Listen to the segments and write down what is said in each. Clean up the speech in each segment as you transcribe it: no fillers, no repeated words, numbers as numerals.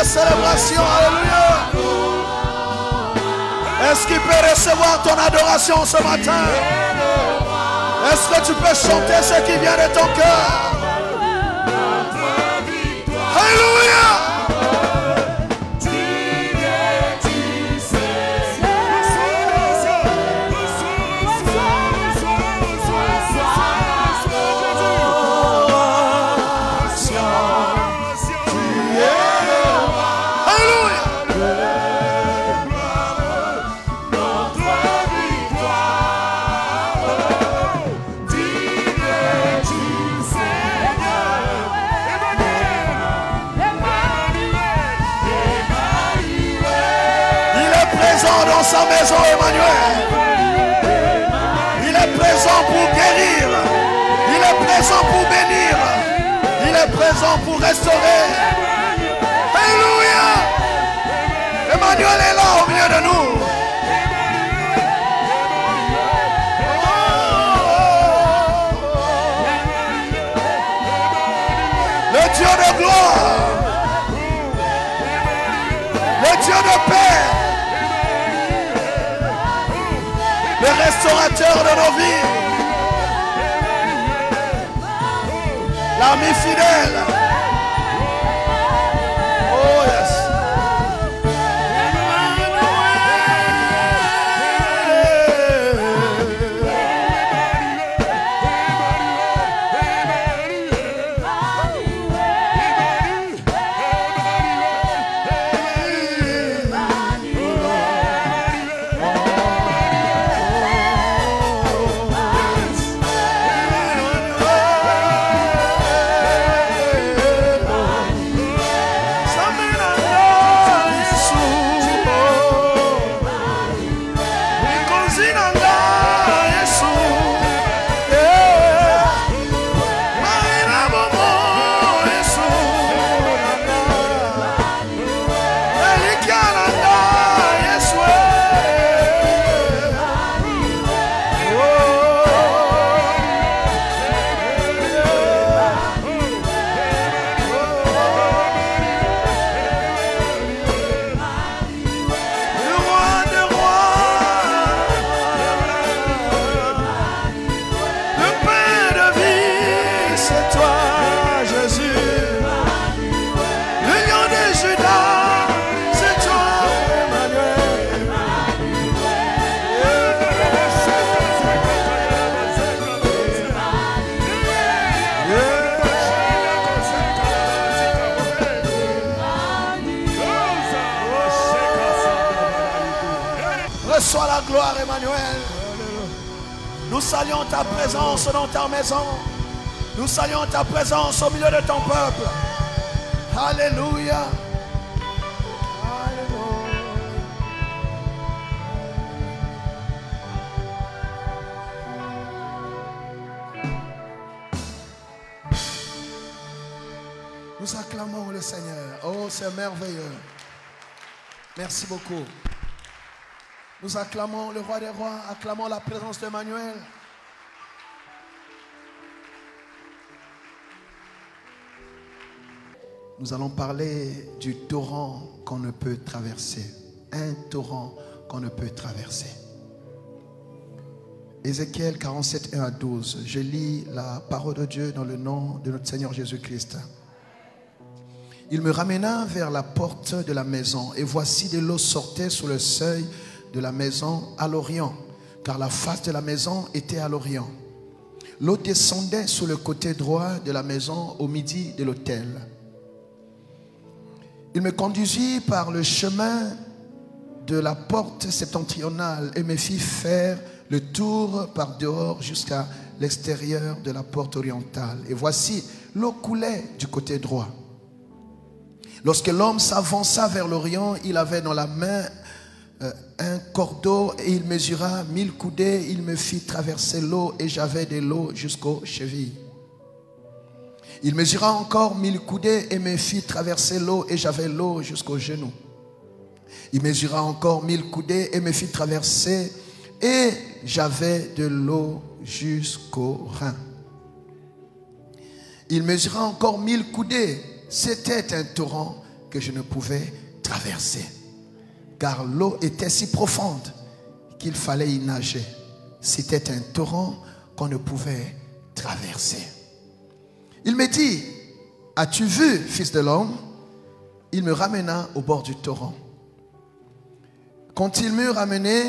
la célébration. Alléluia. Est-ce qu'il peut recevoir ton adoration ce matin? Est-ce que tu peux chanter ce qui vient de ton cœur? Alléluia. Dans sa maison, Emmanuel. Il est présent pour guérir. Il est présent pour bénir. Il est présent pour restaurer. Alléluia. Emmanuel est là au milieu de nous. Le Dieu de gloire. Le Dieu de paix. Le restaurateur de nos vies, l'ami fidèle. Oh yes. Reçois la gloire, Emmanuel. Nous saluons ta présence dans ta maison. Nous saluons ta présence au milieu de ton peuple. Alléluia. Nous acclamons le Seigneur. Oh, c'est merveilleux. Merci beaucoup. Nous acclamons le roi des rois, acclamons la présence d'Emmanuel. Nous allons parler du torrent qu'on ne peut traverser. Un torrent qu'on ne peut traverser. Ézéchiel 47, 1 à 12. Je lis la parole de Dieu dans le nom de notre Seigneur Jésus-Christ. Il me ramena vers la porte de la maison, et voici de l'eau sortait sous le seuil de la maison à l'orient, car la face de la maison était à l'orient. L'eau descendait sous le côté droit de la maison au midi de l'autel. Il me conduisit par le chemin de la porte septentrionale et me fit faire le tour par dehors jusqu'à l'extérieur de la porte orientale. Et voici, l'eau coulait du côté droit. Lorsque l'homme s'avança vers l'orient, il avait dans la main un cordeau et il mesura 1000 coudées. Il me fit traverser l'eau et j'avais de l'eau jusqu'aux chevilles. Il mesura encore 1000 coudées et me fit traverser l'eau et j'avais l'eau jusqu'aux genoux. Il mesura encore 1000 coudées et me fit traverser et j'avais de l'eau jusqu'aux reins. Il mesura encore 1000 coudées. C'était un torrent que je ne pouvais traverser. Car l'eau était si profonde qu'il fallait y nager. C'était un torrent qu'on ne pouvait traverser. Il me dit, as-tu vu, fils de l'homme? Il me ramena au bord du torrent. Quand il m'eut ramené,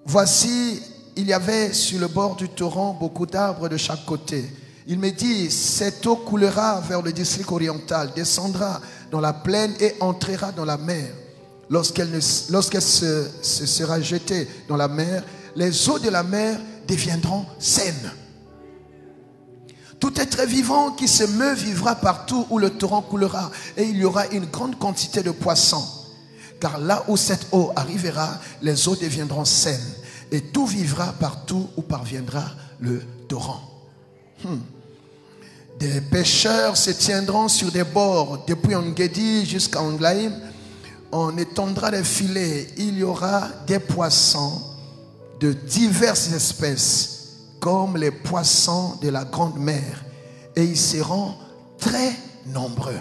voici, il y avait sur le bord du torrent beaucoup d'arbres de chaque côté. Il me dit, cette eau coulera vers le district oriental, descendra dans la plaine et entrera dans la mer. Lorsqu'elle se sera jetée dans la mer, les eaux de la mer deviendront saines. Tout être vivant qui se meut vivra partout où le torrent coulera, et il y aura une grande quantité de poissons. Car là où cette eau arrivera, les eaux deviendront saines, et tout vivra partout où parviendra le torrent. Des pêcheurs se tiendront sur des bords, depuis Engedi jusqu'à Englaïm. On étendra des filets. Il y aura des poissons de diverses espèces, comme les poissons de la grande mer, et ils seront très nombreux.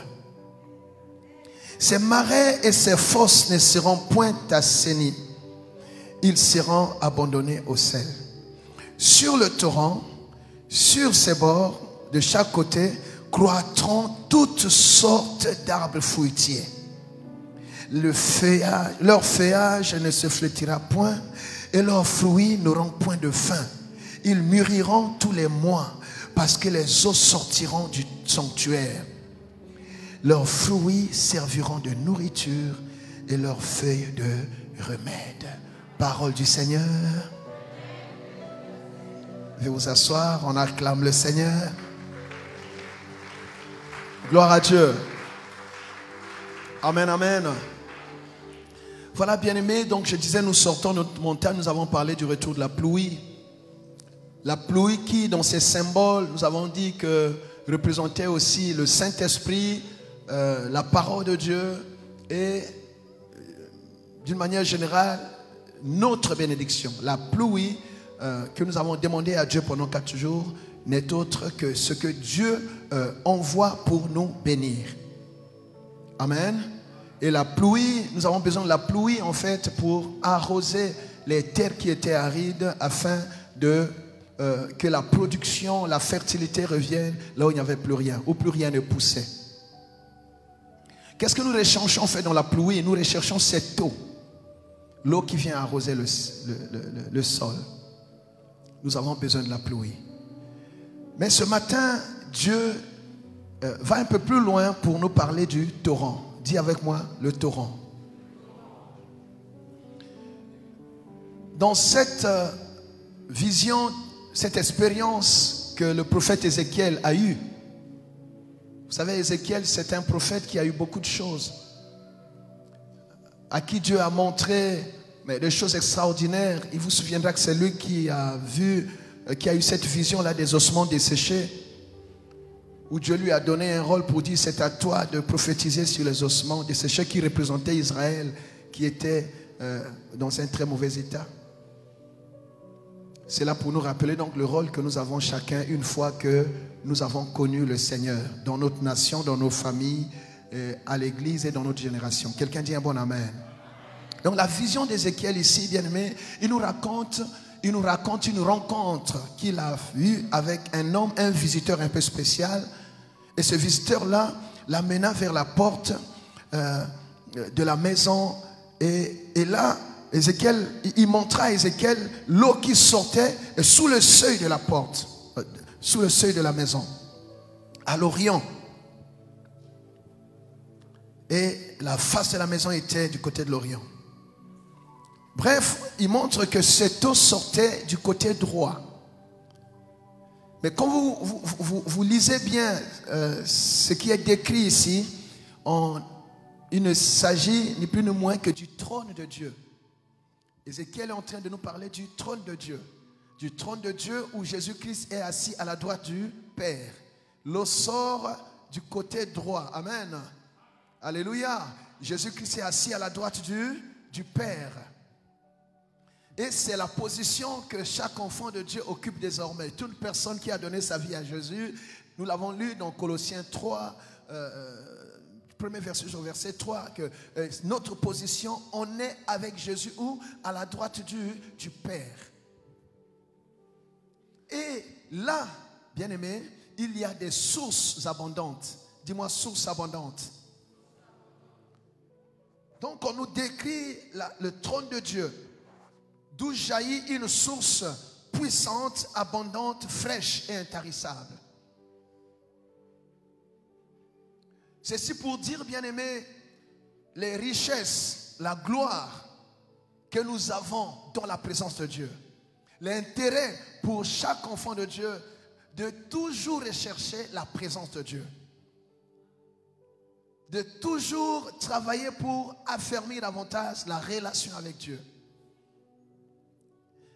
Ces marais et ces fosses ne seront point assainis. Ils seront abandonnés au sel. Sur le torrent, sur ses bords, de chaque côté, croîtront toutes sortes d'arbres fruitiers. Leur feuillage ne se flétrira point, et leurs fruits n'auront point de fin. Ils mûriront tous les mois, parce que les eaux sortiront du sanctuaire. Leurs fruits serviront de nourriture et leurs feuilles de remède. Parole du Seigneur. Veuillez vous asseoir, on acclame le Seigneur. Gloire à Dieu. Amen, amen. Voilà, bien-aimés, donc je disais, nous sortons de notre montagne, nous avons parlé du retour de la pluie. La pluie qui, dans ses symboles, nous avons dit que représentait aussi le Saint-Esprit, la parole de Dieu et, d'une manière générale, notre bénédiction. La pluie que nous avons demandé à Dieu pendant 4 jours n'est autre que ce que Dieu envoie pour nous bénir. Amen. Et la pluie, nous avons besoin de la pluie en fait pour arroser les terres qui étaient arides afin de que la production, la fertilité revienne là où il n'y avait plus rien, où plus rien ne poussait. Qu'est-ce que nous recherchons en fait dans la pluie? Nous recherchons cette eau, l'eau qui vient arroser le sol. Nous avons besoin de la pluie. Mais ce matin, Dieu va un peu plus loin pour nous parler du torrent. Dis avec moi, le torrent. Dans cette vision, cette expérience que le prophète Ézéchiel a eue. Vous savez, Ézéchiel, c'est un prophète qui a eu beaucoup de choses, à qui Dieu a montré des choses extraordinaires. Il vous souviendra que c'est lui qui a vu, qui a eu cette vision-là des ossements desséchés, où Dieu lui a donné un rôle pour dire, c'est à toi de prophétiser sur les ossements desséchés qui représentaient Israël, qui était dans un très mauvais état. C'est là pour nous rappeler donc le rôle que nous avons chacun une fois que nous avons connu le Seigneur dans notre nation, dans nos familles, à l'église et dans notre génération. Quelqu'un dit un bon amen. Donc la vision d'Ézéchiel ici, bien aimé, il nous raconte une rencontre qu'il a eue avec un homme, un visiteur un peu spécial. Et ce visiteur-là l'amena vers la porte de la maison. Et là, Ézéchiel, il montra à Ézéchiel l'eau qui sortait sous le seuil de la porte, sous le seuil de la maison, à l'orient. Et la face de la maison était du côté de l'orient. Bref, il montre que cette eau sortait du côté droit. Mais quand vous lisez bien ce qui est décrit ici, il ne s'agit ni plus ni moins que du trône de Dieu. Ézéchiel est en train de nous parler du trône de Dieu. Du trône de Dieu où Jésus-Christ est assis à la droite du Père. L'eau sort du côté droit. Amen. Alléluia. Jésus-Christ est assis à la droite du Père. Et c'est la position que chaque enfant de Dieu occupe désormais. Toute personne qui a donné sa vie à Jésus, nous l'avons lu dans Colossiens 3, premier verset, au verset 3, que notre position, on est avec Jésus où? À la droite du Père. Et là, bien-aimé, il y a des sources abondantes. Dis-moi, sources abondantes. Donc on nous décrit le trône de Dieu, d'où jaillit une source puissante, abondante, fraîche et intarissable. Ceci pour dire, bien-aimé, les richesses, la gloire que nous avons dans la présence de Dieu. L'intérêt pour chaque enfant de Dieu de toujours rechercher la présence de Dieu. De toujours travailler pour affermir davantage la relation avec Dieu.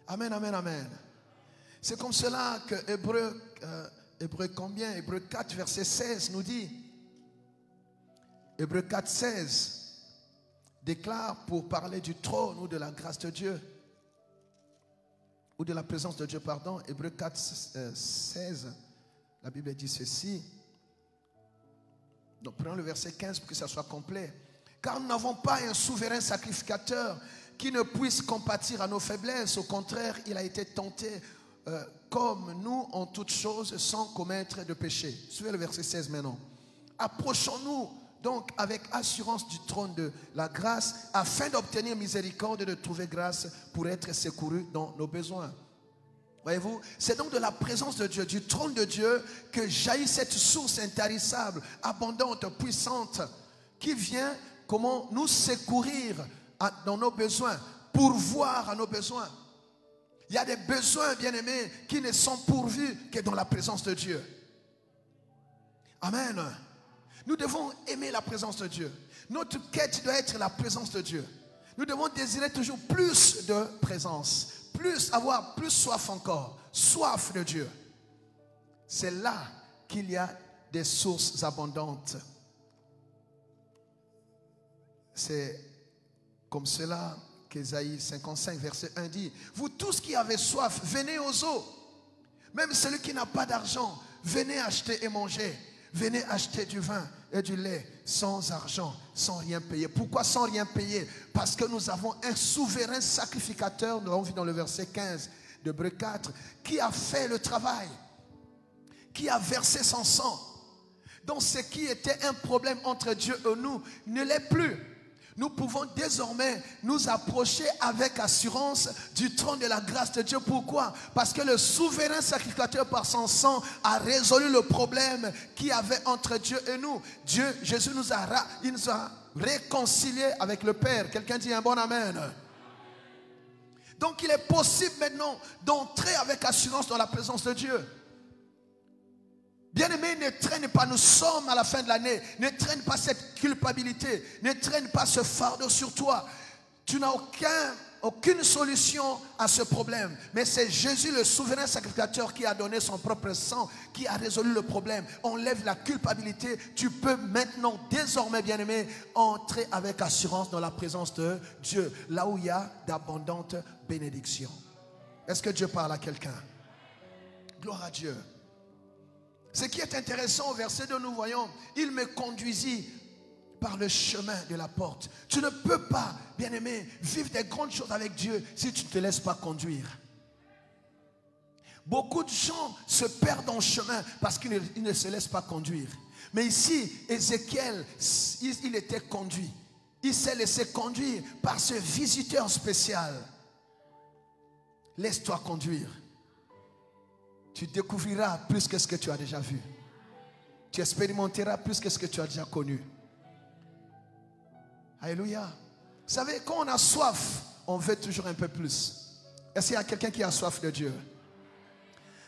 Amen, amen, amen. C'est comme cela que Hébreu 4, verset 16 nous dit. Hébreu 4, 16 déclare pour parler du trône ou de la grâce de Dieu. Ou de la présence de Dieu, pardon. Hébreu 4, 16. La Bible dit ceci. Donc prenons le verset 15 pour que ça soit complet. Car nous n'avons pas un souverain sacrificateur qui ne puisse compatir à nos faiblesses. Au contraire, il a été tenté comme nous en toutes choses sans commettre de péché. Suivez le verset 16 maintenant. Approchons-nous donc avec assurance du trône de la grâce afin d'obtenir miséricorde et de trouver grâce pour être secourus dans nos besoins. Voyez-vous, c'est donc de la présence de Dieu, du trône de Dieu, que jaillit cette source intarissable, abondante, puissante, qui vient comment nous secourir dans nos besoins, pourvoir à nos besoins. Il y a des besoins, bien-aimés, qui ne sont pourvus que dans la présence de Dieu. Amen. Nous devons aimer la présence de Dieu. Notre quête doit être la présence de Dieu. Nous devons désirer toujours plus de présence. Avoir plus soif encore, soif de Dieu. C'est là qu'il y a des sources abondantes. C'est comme cela qu'Ésaïe 55 verset 1 dit: vous tous qui avez soif, venez aux eaux. Même celui qui n'a pas d'argent, venez acheter et manger. Venez acheter du vin et du lait sans argent, sans rien payer. Pourquoi sans rien payer? Parce que nous avons un souverain sacrificateur, nous l'avons vu dans le verset 15 de Hébreux 4, qui a fait le travail, qui a versé son sang. Donc ce qui était un problème entre Dieu et nous ne l'est plus. Nous pouvons désormais nous approcher avec assurance du trône de la grâce de Dieu. Pourquoi? Parce que le souverain sacrificateur par son sang a résolu le problème qu'il y avait entre Dieu et nous. Jésus nous a réconciliés avec le Père. Quelqu'un dit un bon amen. Donc il est possible maintenant d'entrer avec assurance dans la présence de Dieu. Bien-aimé, ne traîne pas, nous sommes à la fin de l'année. Ne traîne pas cette culpabilité. Ne traîne pas ce fardeau sur toi. Tu n'as aucune solution à ce problème. Mais c'est Jésus, le souverain sacrificateur, qui a donné son propre sang, qui a résolu le problème. Enlève la culpabilité. Tu peux maintenant, désormais, bien-aimé, entrer avec assurance dans la présence de Dieu. Là où il y a d'abondantes bénédictions. Est-ce que Dieu parle à quelqu'un? Gloire à Dieu. Ce qui est intéressant au verset 2, nous voyons, il me conduisit par le chemin de la porte. Tu ne peux pas, bien-aimé, vivre des grandes choses avec Dieu si tu ne te laisses pas conduire. Beaucoup de gens se perdent en chemin parce qu'ils ne se laissent pas conduire. Mais ici, Ézéchiel, il était conduit. Il s'est laissé conduire par ce visiteur spécial. Laisse-toi conduire. Tu découvriras plus que ce que tu as déjà vu. Tu expérimenteras plus que ce que tu as déjà connu. Alléluia. Vous savez, quand on a soif, on veut toujours un peu plus. Est-ce qu'il y a quelqu'un qui a soif de Dieu?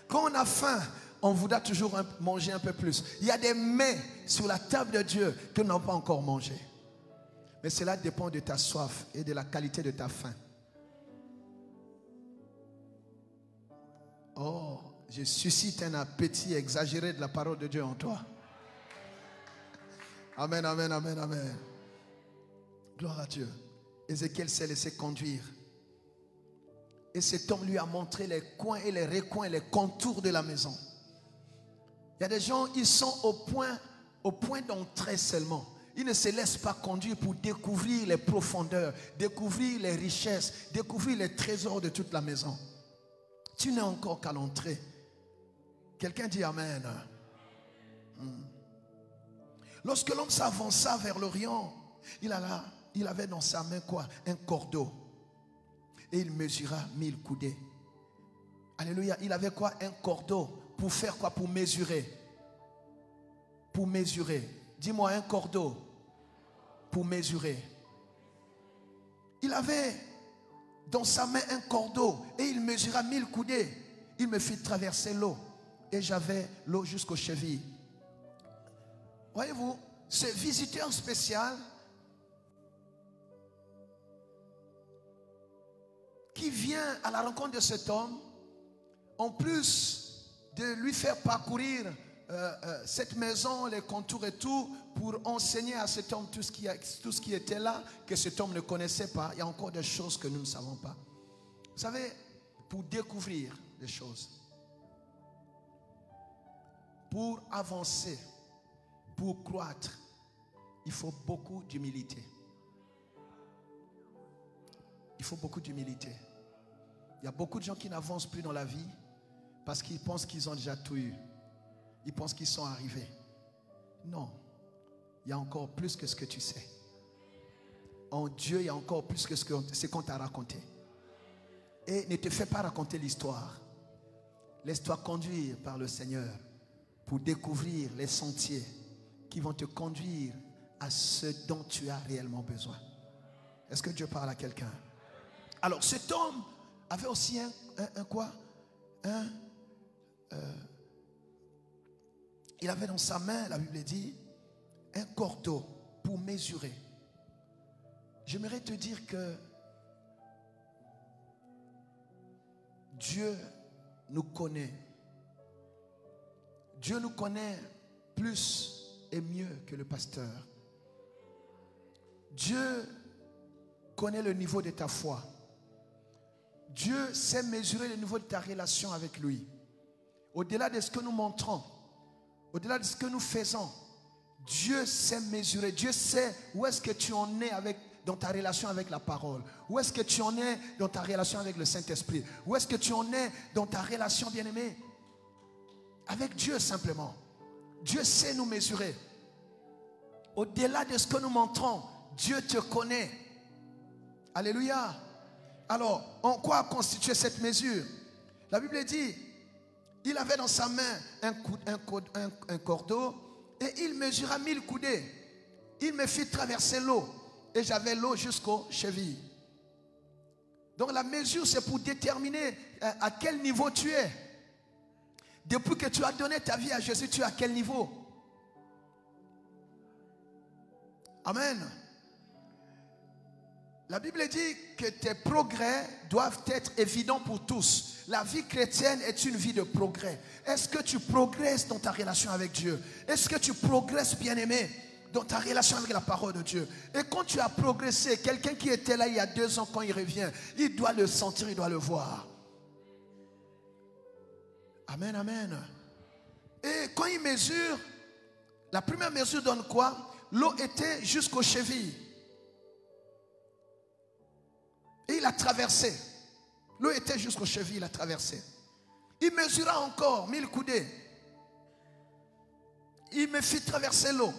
Quand on a faim, on voudra toujours manger un peu plus. Il y a des mets sur la table de Dieu que nous n'avons pas encore mangé. Mais cela dépend de ta soif et de la qualité de ta faim. Oh, je suscite un appétit exagéré de la parole de Dieu en toi. Amen, amen, amen, amen. Gloire à Dieu. Ézéchiel s'est laissé conduire. Et cet homme lui a montré les coins et les recoins, les contours de la maison. Il y a des gens, ils sont au point d'entrer seulement. Il ne se laisse pas conduire pour découvrir les profondeurs, découvrir les richesses, découvrir les trésors de toute la maison. Tu n'es encore qu'à l'entrée. Quelqu'un dit Amen. Lorsque l'homme s'avança vers l'Orient, il avait dans sa main quoi? Un cordeau. Et il mesura 1000 coudées. Alléluia. Il avait quoi? Un cordeau. Pour faire quoi? Pour mesurer. Pour mesurer. Dis-moi, un cordeau. Pour mesurer. Il avait dans sa main un cordeau. Et il mesura 1000 coudées. Il me fit traverser l'eau. Et j'avais l'eau jusqu'aux chevilles. Voyez-vous, ce visiteur spécial qui vient à la rencontre de cet homme, en plus de lui faire parcourir cette maison, les contours et tout, pour enseigner à cet homme tout ce qui était là, que cet homme ne connaissait pas. Il y a encore des choses que nous ne savons pas. Vous savez, pour découvrir des choses, pour avancer, pour croître, il faut beaucoup d'humilité. Il faut beaucoup d'humilité. Il y a beaucoup de gens qui n'avancent plus dans la vie parce qu'ils pensent qu'ils ont déjà tout eu. Ils pensent qu'ils sont arrivés. Non. Il y a encore plus que ce que tu sais. En Dieu, il y a encore plus que ce qu'on t'a raconté. Et ne te fais pas raconter l'histoire. Laisse-toi conduire par le Seigneur pour découvrir les sentiers qui vont te conduire à ce dont tu as réellement besoin. Est-ce que Dieu parle à quelqu'un? Alors cet homme avait aussi il avait dans sa main, la Bible dit, un cordeau pour mesurer. J'aimerais te dire que Dieu nous connaît. Dieu nous connaît plus et mieux que le pasteur. Dieu connaît le niveau de ta foi. Dieu sait mesurer le niveau de ta relation avec lui. Au-delà de ce que nous montrons, au-delà de ce que nous faisons, Dieu sait mesurer. Dieu sait où est-ce que tu en es dans ta relation avec la parole. Où est-ce que tu en es dans ta relation avec le Saint-Esprit. Où est-ce que tu en es dans ta relation, bien-aimée, avec Dieu simplement. Dieu sait nous mesurer. Au-delà de ce que nous montrons, Dieu te connaît. Alléluia. Alors, en quoi constitue cette mesure? La Bible dit, il avait dans sa main un cordeau et il mesura 1000 coudées. Il me fit traverser l'eau et j'avais l'eau jusqu'aux chevilles. Donc la mesure, c'est pour déterminer à quel niveau tu es. Depuis que tu as donné ta vie à Jésus, tu es à quel niveau? Amen. La Bible dit que tes progrès doivent être évidents pour tous. La vie chrétienne est une vie de progrès. Est-ce que tu progresses dans ta relation avec Dieu? Est-ce que tu progresses, bien-aimé, dans ta relation avec la parole de Dieu? Et quand tu as progressé, quelqu'un qui était là il y a 2 ans, quand il revient, il doit le sentir, il doit le voir. Amen, amen. Et quand il mesure, la première mesure donne quoi? L'eau était jusqu'aux chevilles. Et il a traversé. L'eau était jusqu'aux chevilles, il a traversé. Il mesura encore 1000 coudées. Il me fit traverser l'eau.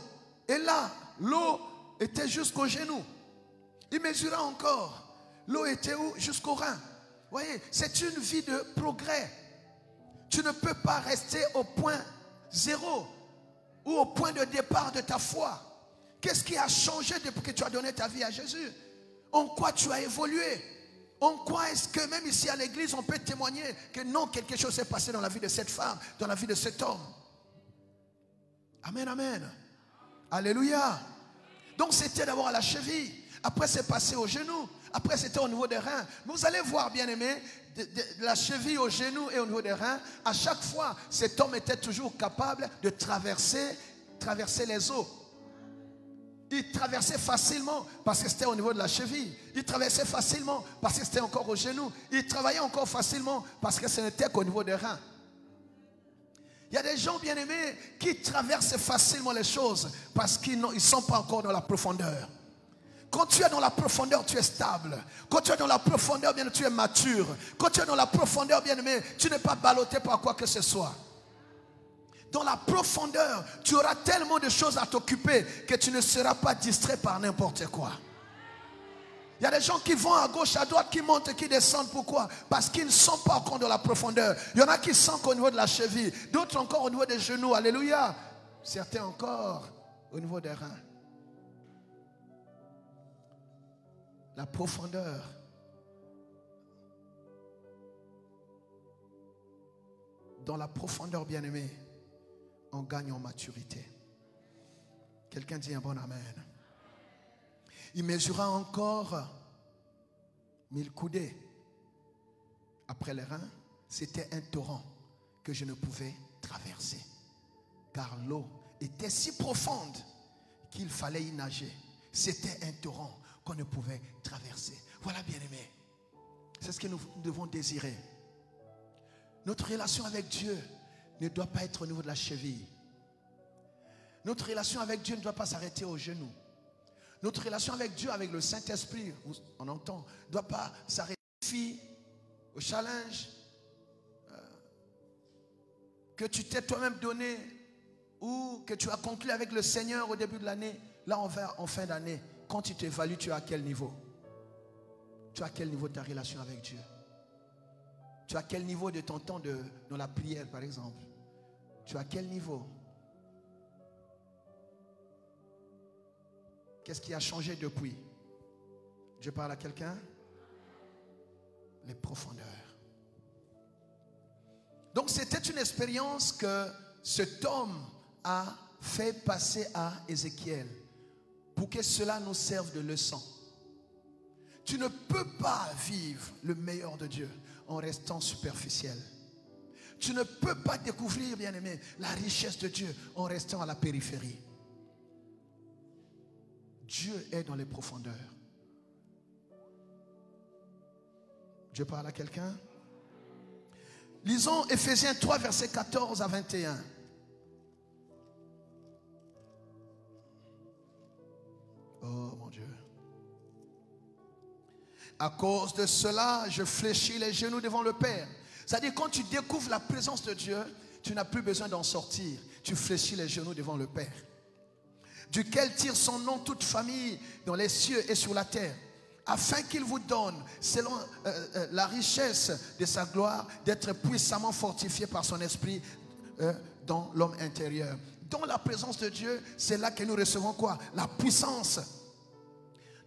Et là, l'eau était jusqu'aux genoux. Il mesura encore. L'eau était où? Jusqu'aux reins. Vous voyez, c'est une vie de progrès. Tu ne peux pas rester au point 0 ou au point de départ de ta foi. Qu'est-ce qui a changé depuis que tu as donné ta vie à Jésus? En quoi tu as évolué? En quoi est-ce que même ici à l'église on peut témoigner que non, quelque chose s'est passé dans la vie de cette femme, dans la vie de cet homme? Amen, amen. Alléluia. Donc c'était d'abord à la cheville. Après c'est passé au genou. Après c'était au niveau des reins. Vous allez voir, bien aimé, de la cheville au genou et au niveau des reins, à chaque fois cet homme était toujours capable de traverser les eaux. Il traversait facilement parce que c'était au niveau de la cheville. Il traversait facilement parce que c'était encore au genou. Il travaillait encore facilement parce que ce n'était qu'au niveau des reins. Il y a des gens bien-aimés qui traversent facilement les choses parce qu'ils ne sont pas encore dans la profondeur. Quand tu es dans la profondeur, tu es stable. Quand tu es dans la profondeur, bien, tu es mature. Quand tu es dans la profondeur, bien-aimé, tu n'es pas ballotté par quoi que ce soit. Dans la profondeur, tu auras tellement de choses à t'occuper que tu ne seras pas distrait par n'importe quoi. Il y a des gens qui vont à gauche, à droite, qui montent et qui descendent. Pourquoi? Parce qu'ils ne sont pas encore dans la profondeur. Il y en a qui sont au niveau de la cheville, d'autres encore au niveau des genoux. Alléluia. Certains encore au niveau des reins. La profondeur. Dans la profondeur, bien-aimé, on gagne en maturité. Quelqu'un dit un bon amen. Il mesura encore 1000 coudées. Après les reins, c'était un torrent que je ne pouvais traverser. Car l'eau était si profonde qu'il fallait y nager. C'était un torrent qu'on ne pouvait traverser. Voilà, bien-aimés. C'est ce que nous devons désirer. Notre relation avec Dieu ne doit pas être au niveau de la cheville. Notre relation avec Dieu ne doit pas s'arrêter aux genoux. Notre relation avec Dieu, avec le Saint-Esprit, on entend, ne doit pas s'arrêter au challenge que tu t'es toi-même donné ou que tu as conclu avec le Seigneur au début de l'année. Là, on va en fin d'année. Quand tu t'évalues, tu es à quel niveau? Tu es à quel niveau de ta relation avec Dieu? Tu es à quel niveau de ton temps dans la prière, par exemple? Tu es à quel niveau? Qu'est-ce qui a changé depuis? Je parle à quelqu'un? Les profondeurs. Donc c'était une expérience que cet homme a fait passer à Ézéchiel pour que cela nous serve de leçon. Tu ne peux pas vivre le meilleur de Dieu en restant superficiel. Tu ne peux pas découvrir, bien-aimé, la richesse de Dieu en restant à la périphérie. Dieu est dans les profondeurs. Je parle à quelqu'un? Lisons Ephésiens 3, versets 14 à 21. Oh mon Dieu. À cause de cela, je fléchis les genoux devant le Père. C'est-à-dire, quand tu découvres la présence de Dieu, tu n'as plus besoin d'en sortir. Tu fléchis les genoux devant le Père, duquel tire son nom toute famille dans les cieux et sur la terre, afin qu'il vous donne, selon la richesse de sa gloire, d'être puissamment fortifié par son esprit dans l'homme intérieur. Dans la présence de Dieu, c'est là que nous recevons quoi? La puissance.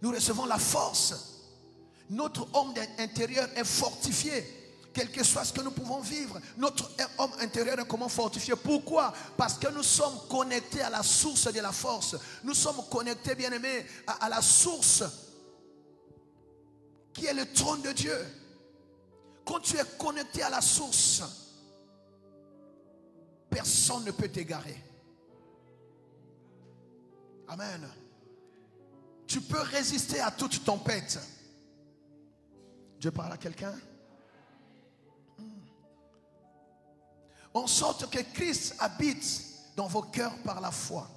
Nous recevons la force. Notre homme intérieur est fortifié. Quel que soit ce que nous pouvons vivre, notre homme intérieur est comment fortifié? Pourquoi? Parce que nous sommes connectés à la source de la force. Nous sommes connectés, bien-aimés, à la source qui est le trône de Dieu. Quand tu es connecté à la source, personne ne peut t'égarer. Amen. Tu peux résister à toute tempête. Je parle à quelqu'un? En sorte que Christ habite dans vos cœurs par la foi,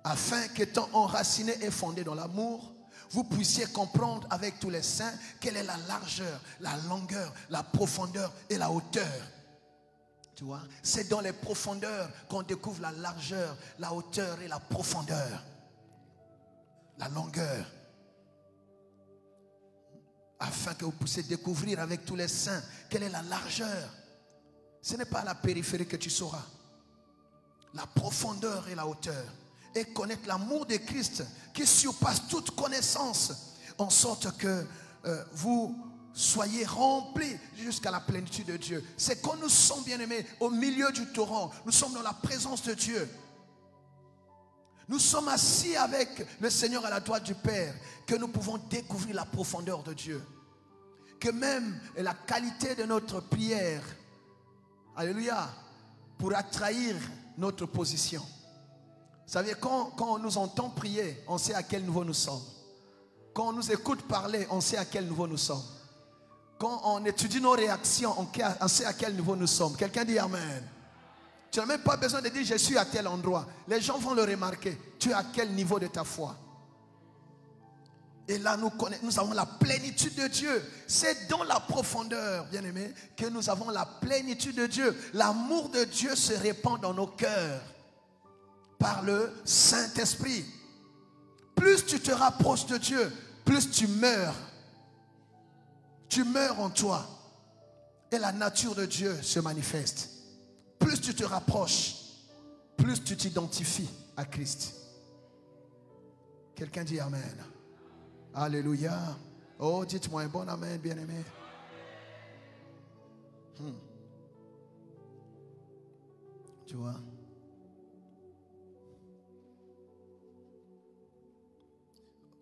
afin qu'étant enracinés et fondés dans l'amour, vous puissiez comprendre avec tous les saints quelle est la largeur, la longueur, la profondeur et la hauteur. Tu vois, c'est dans les profondeurs qu'on découvre la largeur, la hauteur et la profondeur, la longueur. Afin que vous puissiez découvrir avec tous les saints quelle est la largeur. Ce n'est pas à la périphérie que tu sauras. La profondeur et la hauteur. Et connaître l'amour de Christ qui surpasse toute connaissance. En sorte que vous soyez remplis jusqu'à la plénitude de Dieu. C'est quand nous sommes, bien-aimés, au milieu du torrent. Nous sommes dans la présence de Dieu. Nous sommes assis avec le Seigneur à la droite du Père, que nous pouvons découvrir la profondeur de Dieu. Que même la qualité de notre prière, alléluia, pourra trahir notre position. Vous savez, quand on nous entend prier, on sait à quel niveau nous sommes. Quand on nous écoute parler, on sait à quel niveau nous sommes. Quand on étudie nos réactions, on sait à quel niveau nous sommes. Quelqu'un dit Amen. Tu n'as même pas besoin de dire je suis à tel endroit. Les gens vont le remarquer. Tu es à quel niveau de ta foi? Et là, nous avons la plénitude de Dieu. C'est dans la profondeur, bien-aimés, que nous avons la plénitude de Dieu. L'amour de Dieu se répand dans nos cœurs par le Saint-Esprit. Plus tu te rapproches de Dieu, plus tu meurs. Tu meurs en toi. Et la nature de Dieu se manifeste. Plus tu te rapproches, plus tu t'identifies à Christ. Quelqu'un dit Amen. Alléluia. Oh, dites-moi un bon Amen, bien-aimé. Tu vois?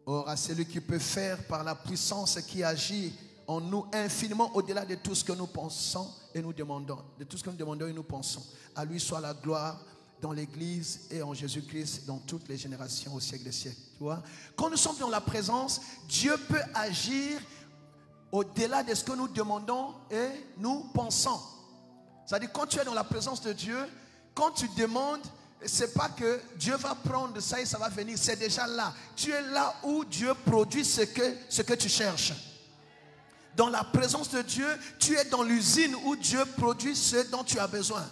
Or, à celui qui peut faire par la puissance qui agit en nous infiniment au-delà de tout ce que nous pensons et nous demandons. De tout ce que nous demandons et nous pensons. À lui soit la gloire dans l'Église et en Jésus-Christ dans toutes les générations au siècle des siècles. Tu vois? Quand nous sommes dans la présence, Dieu peut agir au-delà de ce que nous demandons et nous pensons. C'est-à-dire quand tu es dans la présence de Dieu, quand tu demandes, c'est pas que Dieu va prendre ça et ça va venir, c'est déjà là. Tu es là où Dieu produit ce que tu cherches. Dans la présence de Dieu, tu es dans l'usine où Dieu produit ce dont tu as besoin.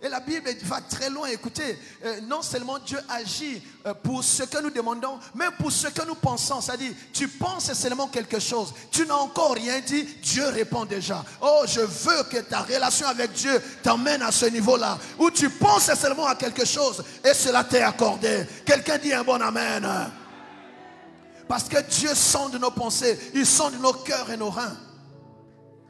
Et la Bible va très loin. Écoutez, non seulement Dieu agit pour ce que nous demandons, mais pour ce que nous pensons. C'est-à-dire, tu penses seulement quelque chose. Tu n'as encore rien dit, Dieu répond déjà. Oh, je veux que ta relation avec Dieu t'emmène à ce niveau-là, où tu penses seulement à quelque chose et cela t'est accordé. Quelqu'un dit un bon Amen. Parce que Dieu sonde nos pensées, il sonde nos cœurs et nos reins.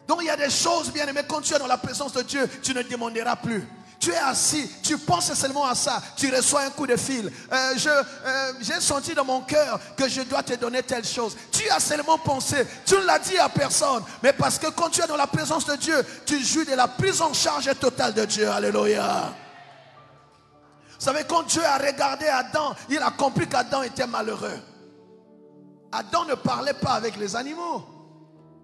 Donc il y a des choses, bien aimées, quand tu es dans la présence de Dieu, tu ne demanderas plus. Tu es assis, tu penses seulement à ça, tu reçois un coup de fil. J'ai senti dans mon cœur que je dois te donner telle chose. Tu as seulement pensé, tu ne l'as dit à personne. Mais parce que quand tu es dans la présence de Dieu, tu jouis de la prise en charge totale de Dieu. Alléluia. Vous savez, quand Dieu a regardé Adam, il a compris qu'Adam était malheureux. Adam ne parlait pas avec les animaux.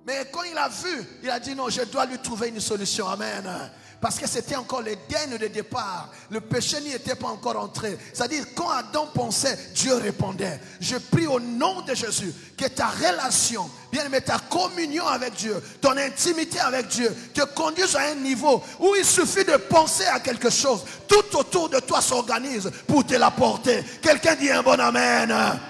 Mais quand il a vu, il a dit non, je dois lui trouver une solution. Amen. Parce que c'était encore l'Éden de départ. Le péché n'y était pas encore entré. C'est-à-dire, quand Adam pensait, Dieu répondait. Je prie au nom de Jésus que ta relation, bien aimé, ta communion avec Dieu, ton intimité avec Dieu, te conduise à un niveau où il suffit de penser à quelque chose. Tout autour de toi s'organise pour te l'apporter. Quelqu'un dit un bon Amen.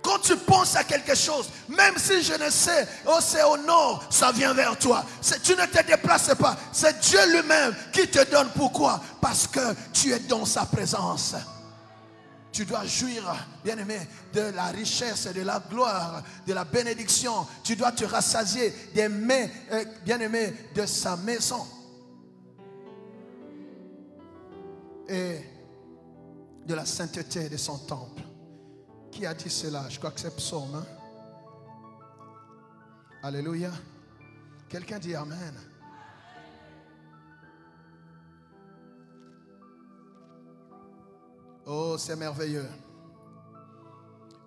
Quand tu penses à quelque chose, même si je ne sais, oh c'est au nord, ça vient vers toi. Tu ne te déplaces pas. C'est Dieu lui-même qui te donne. Pourquoi? Parce que tu es dans sa présence. Tu dois jouir, bien-aimé, de la richesse, de la gloire, de la bénédiction. Tu dois te rassasier des mets, bien-aimé, de sa maison. Et de la sainteté de son temple. Qui a dit cela? Je crois que c'est Psaume. Hein? Alléluia. Quelqu'un dit Amen. Oh, c'est merveilleux.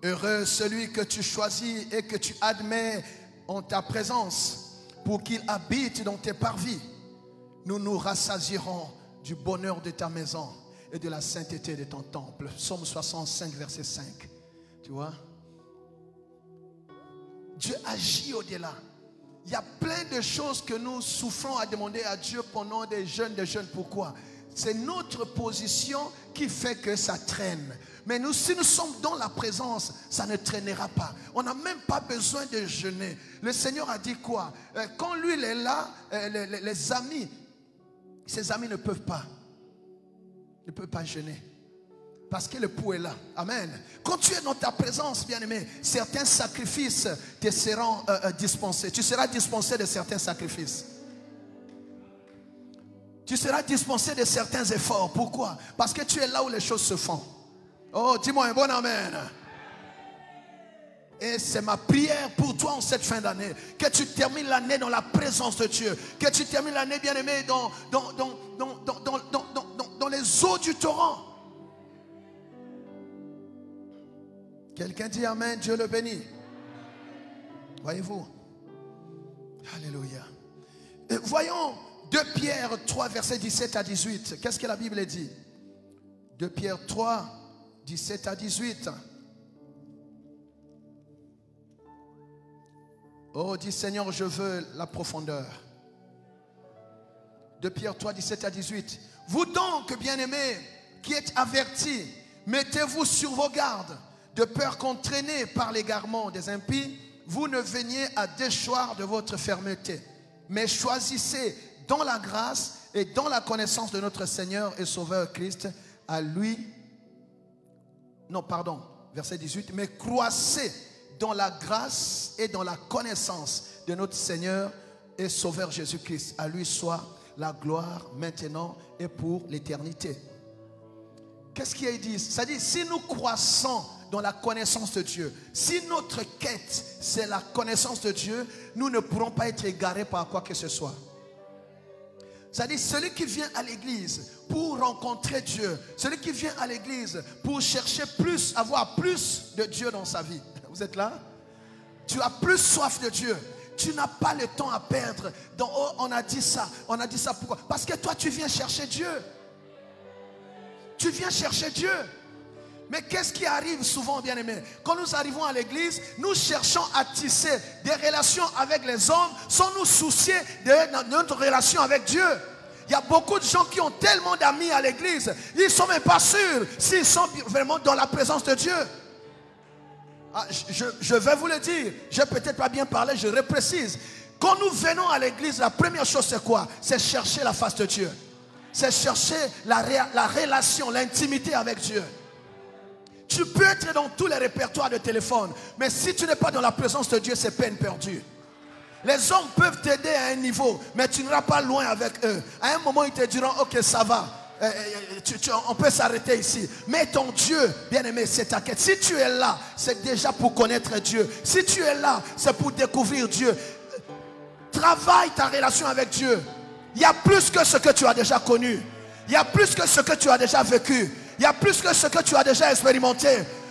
Heureux celui que tu choisis et que tu admets en ta présence pour qu'il habite dans tes parvis. Nous nous rassasierons du bonheur de ta maison et de la sainteté de ton temple. Psaume 65, verset 5. Tu vois? Dieu agit au-delà. Il y a plein de choses que nous souffrons à demander à Dieu pendant des jeûnes. Pourquoi? C'est notre position qui fait que ça traîne. Mais nous, si nous sommes dans la présence, ça ne traînera pas. On n'a même pas besoin de jeûner. Le Seigneur a dit quoi? Quand lui il est là, les amis, ses amis ne peuvent pas jeûner. Parce que le pou est là. Amen. Quand tu es dans ta présence, bien-aimé, certains sacrifices te seront dispensés. Tu seras dispensé de certains sacrifices. Tu seras dispensé de certains efforts. Pourquoi? Parce que tu es là où les choses se font. Oh, dis-moi un bon Amen. Et c'est ma prière pour toi en cette fin d'année. Que tu termines l'année dans la présence de Dieu. Que tu termines l'année, bien-aimé, dans les eaux du torrent. Quelqu'un dit Amen, Dieu le bénit. Voyez-vous? Alléluia. Et voyons 2 Pierre 3, versets 17 à 18. Qu'est-ce que la Bible dit? 2 Pierre 3, 17 à 18. Oh, dis Seigneur, je veux la profondeur. 2 Pierre 3, 17 à 18. Vous donc, bien-aimés, qui êtes avertis, mettez-vous sur vos gardes, de peur qu'entraînés par l'égarement des impies, vous ne veniez à déchoir de votre fermeté. Mais choisissez dans la grâce et dans la connaissance de notre Seigneur et Sauveur Christ, à lui, non pardon, verset 18, mais croissez dans la grâce et dans la connaissance de notre Seigneur et Sauveur Jésus-Christ. À lui soit la gloire maintenant et pour l'éternité. Qu'est-ce qui est dit? C'est-à-dire, si nous croissons dans la connaissance de Dieu, si notre quête c'est la connaissance de Dieu, nous ne pourrons pas être égarés par quoi que ce soit. C'est-à-dire, celui qui vient à l'église pour rencontrer Dieu, celui qui vient à l'église pour chercher plus, avoir plus de Dieu dans sa vie. Vous êtes là? Tu as plus soif de Dieu. Tu n'as pas le temps à perdre. Donc, oh, on a dit ça pourquoi? Parce que toi, tu viens chercher Dieu. Tu viens chercher Dieu. Mais qu'est-ce qui arrive souvent, bien-aimés? Quand nous arrivons à l'église, nous cherchons à tisser des relations avec les hommes sans nous soucier de notre relation avec Dieu. Il y a beaucoup de gens qui ont tellement d'amis à l'église, ils ne sont même pas sûrs s'ils sont vraiment dans la présence de Dieu. Ah, je vais vous le dire, je n'ai peut-être pas bien parlé, je reprécise. Quand nous venons à l'église, la première chose c'est quoi? C'est chercher la face de Dieu. C'est chercher la relation, l'intimité avec Dieu. Tu peux être dans tous les répertoires de téléphone, mais si tu n'es pas dans la présence de Dieu, c'est peine perdue. Les hommes peuvent t'aider à un niveau, mais tu n'iras pas loin avec eux. À un moment, ils te diront, ok, ça va. On peut s'arrêter ici. Mais ton Dieu, bien-aimé, c'est ta quête. Si tu es là, c'est déjà pour connaître Dieu. Si tu es là, c'est pour découvrir Dieu. Travaille ta relation avec Dieu. Il y a plus que ce que tu as déjà connu. Il y a plus que ce que tu as déjà vécu. Il y a plus que ce que tu as déjà expérimenté.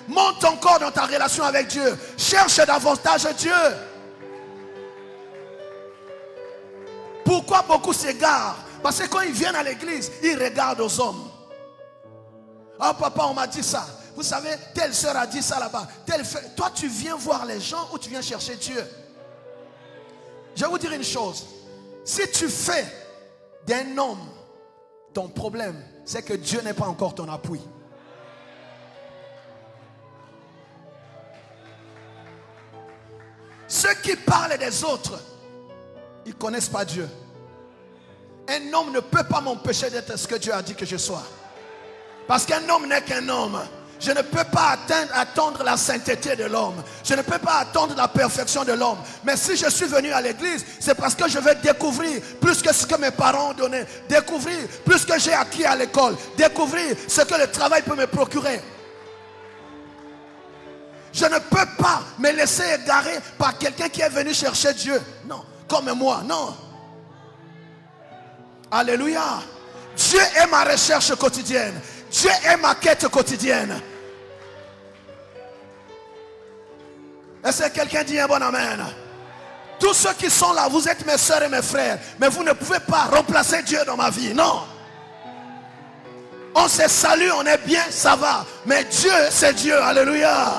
Monte encore dans ta relation avec Dieu. Cherche davantage Dieu. Pourquoi beaucoup s'égarent? Parce que quand ils viennent à l'église, ils regardent aux hommes. Oh papa, on m'a dit ça. Vous savez, telle soeur a dit ça là-bas. Toi, tu viens voir les gens ou tu viens chercher Dieu? Je vais vous dire une chose. Si tu fais d'un homme ton problème, c'est que Dieu n'est pas encore ton appui. Ceux qui parlent des autres, ils ne connaissent pas Dieu. Un homme ne peut pas m'empêcher d'être ce que Dieu a dit que je sois. Parce qu'un homme n'est qu'un homme. Je ne peux pas attendre la sainteté de l'homme. Je ne peux pas attendre la perfection de l'homme. Mais si je suis venu à l'église, c'est parce que je veux découvrir plus que ce que mes parents ont donné. Découvrir plus que j'ai acquis à l'école. Découvrir ce que le travail peut me procurer. Je ne peux pas me laisser égarer par quelqu'un qui est venu chercher Dieu. Non, comme moi, non. Alléluia. Dieu est ma recherche quotidienne. Dieu est ma quête quotidienne. Est-ce que quelqu'un dit un bon amen? Tous ceux qui sont là, vous êtes mes soeurs et mes frères, mais vous ne pouvez pas remplacer Dieu dans ma vie, non. On se salue, on est bien, ça va. Mais Dieu, c'est Dieu, alléluia.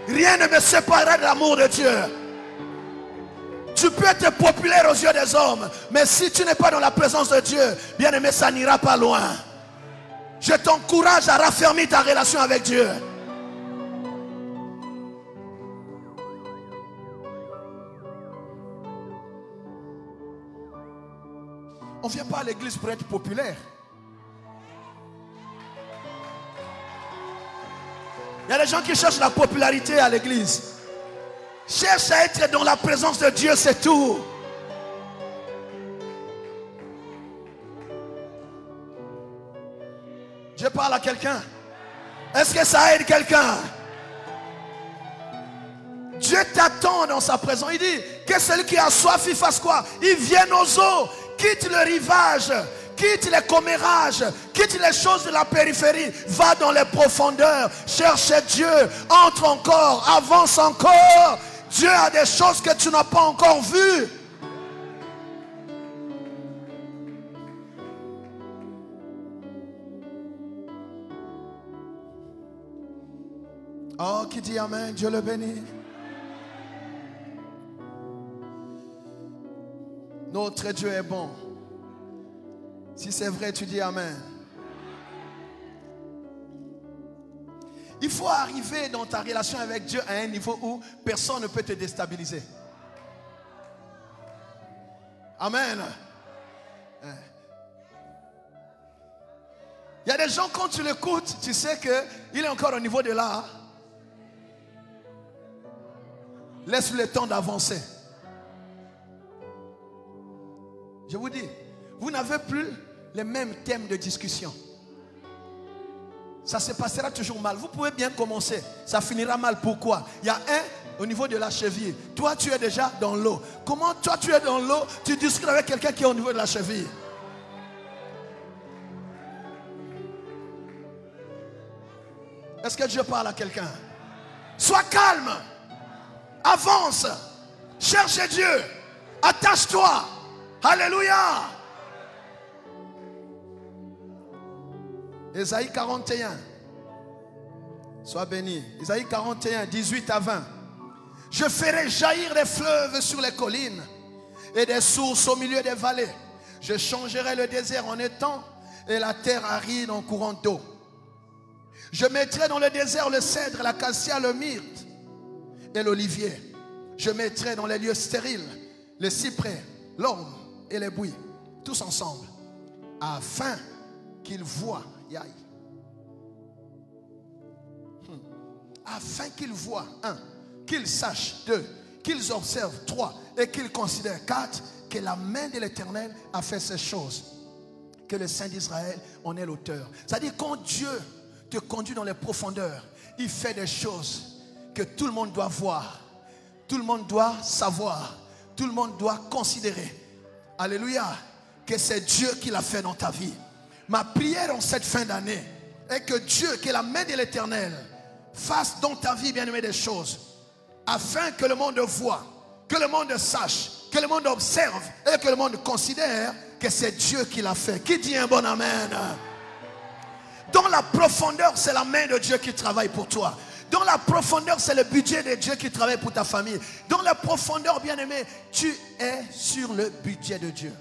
Rien ne me séparera de l'amour de Dieu. Tu peux être populaire aux yeux des hommes, mais si tu n'es pas dans la présence de Dieu, bien aimé, ça n'ira pas loin. Je t'encourage à raffermir ta relation avec Dieu. On ne vient pas à l'église pour être populaire. Il y a des gens qui cherchent la popularité à l'église. Cherche à être dans la présence de Dieu, c'est tout. Je parle à quelqu'un. Est-ce que ça aide quelqu'un? Dieu t'attend dans sa présence. Il dit que celui qui a soif, il fasse quoi? Il vienne aux eaux. Quitte le rivage. Quitte les commérages. Quitte les choses de la périphérie. Va dans les profondeurs. Cherche Dieu. Entre encore. Avance encore. Dieu a des choses que tu n'as pas encore vues. Oh, qui dit amen, Dieu le bénit. Notre Dieu est bon. Si c'est vrai, tu dis amen. Il faut arriver dans ta relation avec Dieu à un niveau où personne ne peut te déstabiliser. Amen. Il y a des gens, quand tu l'écoutes, tu sais qu'il est encore au niveau de là. Laisse le temps d'avancer. Je vous dis, vous n'avez plus les mêmes thèmes de discussion. Ça se passera toujours mal. Vous pouvez bien commencer, ça finira mal. Pourquoi? Il y a un au niveau de la cheville. Toi, tu es déjà dans l'eau. Comment toi, tu es dans l'eau, tu discutes avec quelqu'un qui est au niveau de la cheville? Est-ce que Dieu parle à quelqu'un? Sois calme. Avance. Cherche Dieu. Attache-toi. Alléluia. Ésaïe 41. Sois béni. Ésaïe 41, 18 à 20. Je ferai jaillir des fleuves sur les collines et des sources au milieu des vallées. Je changerai le désert en étang et la terre aride en courant d'eau. Je mettrai dans le désert le cèdre, l'acacia, le myrte et l'olivier. Je mettrai dans les lieux stériles le cyprès, l'orme et les buis, tous ensemble, afin qu'ils voient, afin qu'ils voient, 1, qu'ils sachent, 2, qu'ils observent, 3, et qu'ils considèrent, 4, que la main de l'Éternel a fait ces choses, que le Saint d'Israël en est l'auteur. C'est-à-dire quand Dieu te conduit dans les profondeurs, il fait des choses que tout le monde doit voir, tout le monde doit savoir, tout le monde doit considérer. Alléluia, que c'est Dieu qui l'a fait dans ta vie. Ma prière en cette fin d'année est que Dieu, que la main de l'Éternel fasse dans ta vie, bien-aimé, des choses afin que le monde voit, que le monde sache, que le monde observe et que le monde considère que c'est Dieu qui l'a fait. Qui dit un bon amen? Dans la profondeur, c'est la main de Dieu qui travaille pour toi. Dans la profondeur, c'est le budget de Dieu qui travaille pour ta famille. Dans la profondeur, bien-aimé, tu es sur le budget de Dieu.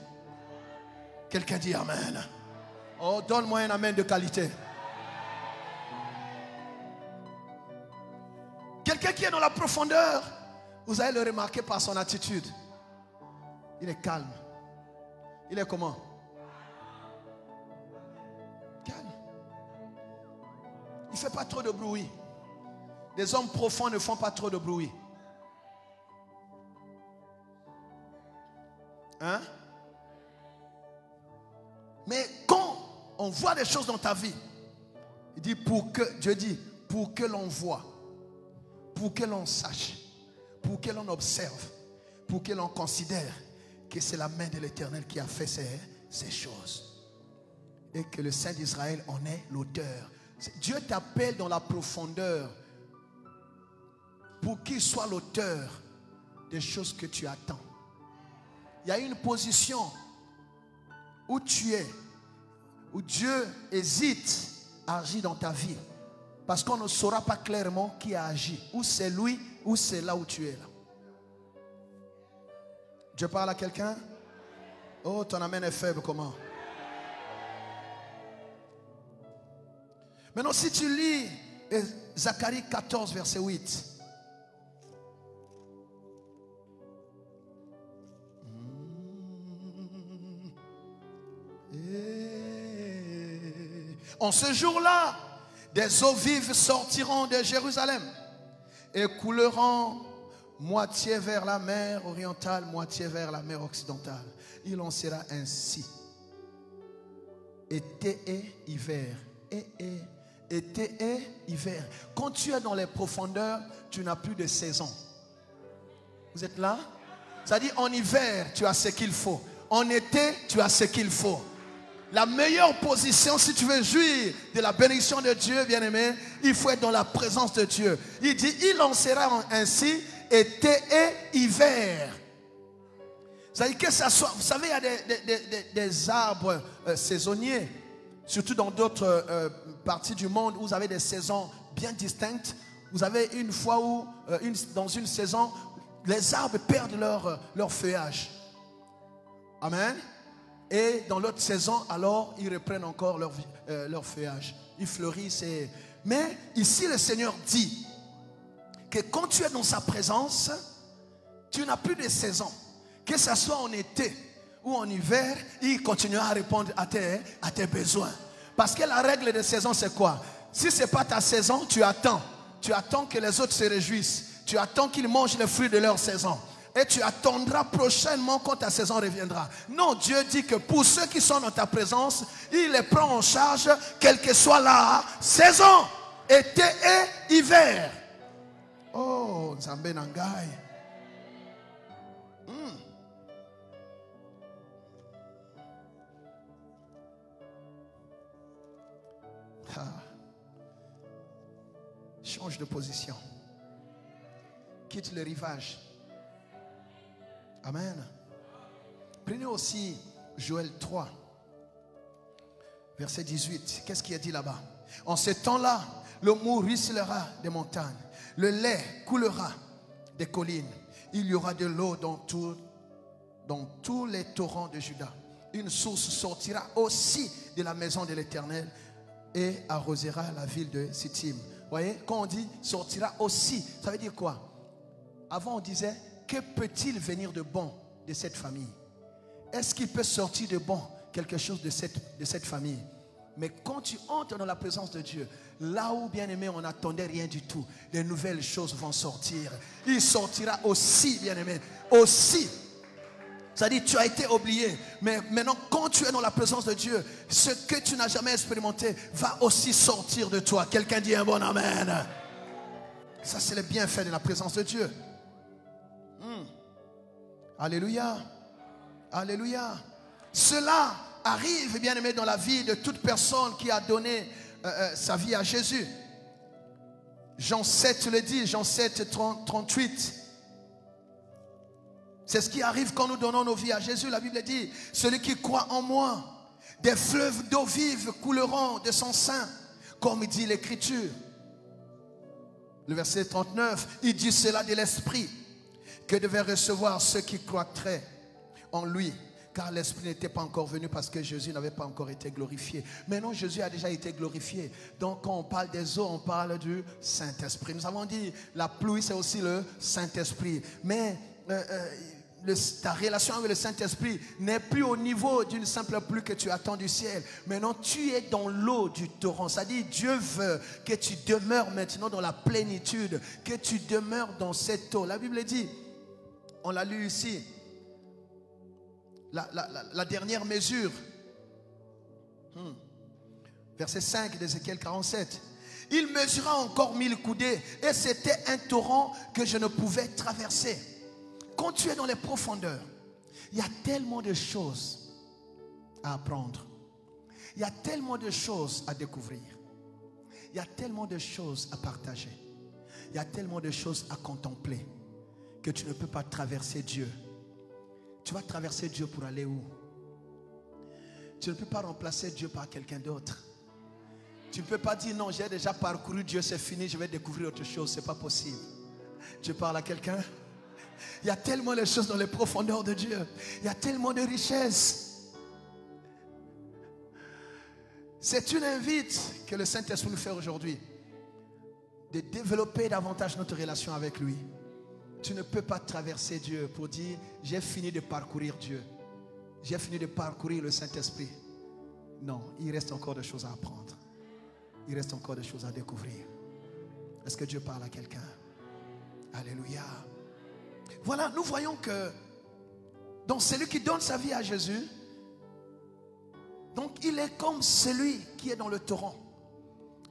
Quelqu'un dit amen. Oh, donne-moi un amen de qualité. Quelqu'un qui est dans la profondeur, vous allez le remarquer par son attitude. Il est calme. Il est comment? Calme. Il ne fait pas trop de bruit. Les hommes profonds ne font pas trop de bruit. Hein? Mais quand on voit des choses dans ta vie, il dit Dieu dit pour que l'on voit, pour que l'on sache, pour que l'on observe, pour que l'on considère que c'est la main de l'Éternel qui a fait ces choses. Et que le Saint d'Israël en est l'auteur. Dieu t'appelle dans la profondeur pour qu'il soit l'auteur des choses que tu attends. Il y a une position où tu es, où Dieu hésite à agir dans ta vie. Parce qu'on ne saura pas clairement qui a agi. Ou c'est lui, ou c'est là où tu es là. Dieu parle à quelqu'un? Oh, ton amen est faible, comment? Maintenant, si tu lis Zacharie 14, verset 8. En ce jour-là, des eaux vives sortiront de Jérusalem et couleront moitié vers la mer orientale, moitié vers la mer occidentale. Il en sera ainsi. Été et hiver. Été et hiver. Quand tu es dans les profondeurs, tu n'as plus de saison. Vous êtes là? C'est-à-dire en hiver, tu as ce qu'il faut. En été, tu as ce qu'il faut. La meilleure position, si tu veux jouir de la bénédiction de Dieu, bien-aimé, il faut être dans la présence de Dieu. Il dit, il en sera ainsi, été et hiver. C'est-à-dire que ça soit, vous savez, il y a des arbres saisonniers, surtout dans d'autres parties du monde où vous avez des saisons bien distinctes. Vous avez une fois où, dans une saison, les arbres perdent leur feuillage. Amen. Et dans l'autre saison, alors, ils reprennent encore leur feuillage. Ils fleurissent. Mais ici, le Seigneur dit que quand tu es dans sa présence, tu n'as plus de saison. Que ce soit en été ou en hiver, il continuera à répondre à tes besoins. Parce que la règle de saison, c'est quoi? Si ce n'est pas ta saison, tu attends. Tu attends que les autres se réjouissent. Tu attends qu'ils mangent les fruits de leur saison. Et tu attendras prochainement quand ta saison reviendra. Non, Dieu dit que pour ceux qui sont dans ta présence, il les prend en charge, quelle que soit la saison, été et hiver. Oh, Nzambe Nangai. Change de position. Quitte le rivage. Amen. Prenez aussi Joël 3, verset 18. Qu'est-ce qui est dit là-bas? En ce temps-là, le mou ruissellera des montagnes, le lait coulera des collines. Il y aura de l'eau dans tous les torrents de Juda. Une source sortira aussi de la maison de l'Éternel et arrosera la ville de Sittim. Vous voyez, quand on dit sortira aussi, ça veut dire quoi? Avant on disait, que peut-il venir de bon de cette famille? Est-ce qu'il peut sortir de bon quelque chose de cette famille? Mais quand tu entres dans la présence de Dieu, là où, bien aimé, on n'attendait rien du tout, de nouvelles choses vont sortir. Il sortira aussi, bien aimé, aussi. C'est-à-dire, tu as été oublié, mais maintenant, quand tu es dans la présence de Dieu, ce que tu n'as jamais expérimenté va aussi sortir de toi. Quelqu'un dit un bon amen. Ça, c'est le bienfait de la présence de Dieu. Alléluia. Alléluia. Cela arrive, bien aimé, dans la vie de toute personne qui a donné sa vie à Jésus. Jean 7 le dit, Jean 7, 38. C'est ce qui arrive quand nous donnons nos vies à Jésus. La Bible dit, celui qui croit en moi, des fleuves d'eau vive couleront de son sein, comme dit l'Écriture. Le verset 39, il dit cela de l'Esprit, que devaient recevoir ceux qui croîtraient en lui. Car l'Esprit n'était pas encore venu parce que Jésus n'avait pas encore été glorifié. Maintenant, Jésus a déjà été glorifié. Donc, quand on parle des eaux, on parle du Saint-Esprit. Nous avons dit, la pluie, c'est aussi le Saint-Esprit. Mais ta relation avec le Saint-Esprit n'est plus au niveau d'une simple pluie que tu attends du ciel. Maintenant, tu es dans l'eau du torrent. C'est-à-dire, Dieu veut que tu demeures maintenant dans la plénitude, que tu demeures dans cette eau. La Bible dit, on l'a lu ici, la dernière mesure, verset 5 d'Ézéchiel 47. Il mesura encore 1000 coudées et c'était un torrent que je ne pouvais traverser. Quand tu es dans les profondeurs, il y a tellement de choses à apprendre. Il y a tellement de choses à découvrir. Il y a tellement de choses à partager. Il y a tellement de choses à contempler que tu ne peux pas traverser Dieu. Tu vas traverser Dieu pour aller où? Tu ne peux pas remplacer Dieu par quelqu'un d'autre. Tu ne peux pas dire non, j'ai déjà parcouru Dieu, c'est fini, je vais découvrir autre chose. Ce n'est pas possible. Tu parles à quelqu'un? Il y a tellement de choses dans les profondeurs de Dieu. Il y a tellement de richesses. C'est une invite que le Saint-Esprit nous fait aujourd'hui, de développer davantage notre relation avec lui. Tu ne peux pas traverser Dieu pour dire j'ai fini de parcourir Dieu. J'ai fini de parcourir le Saint-Esprit. Non, il reste encore des choses à apprendre. Il reste encore des choses à découvrir. Est-ce que Dieu parle à quelqu'un? Alléluia. Voilà, nous voyons que donc celui qui donne sa vie à Jésus, donc il est comme celui qui est dans le torrent.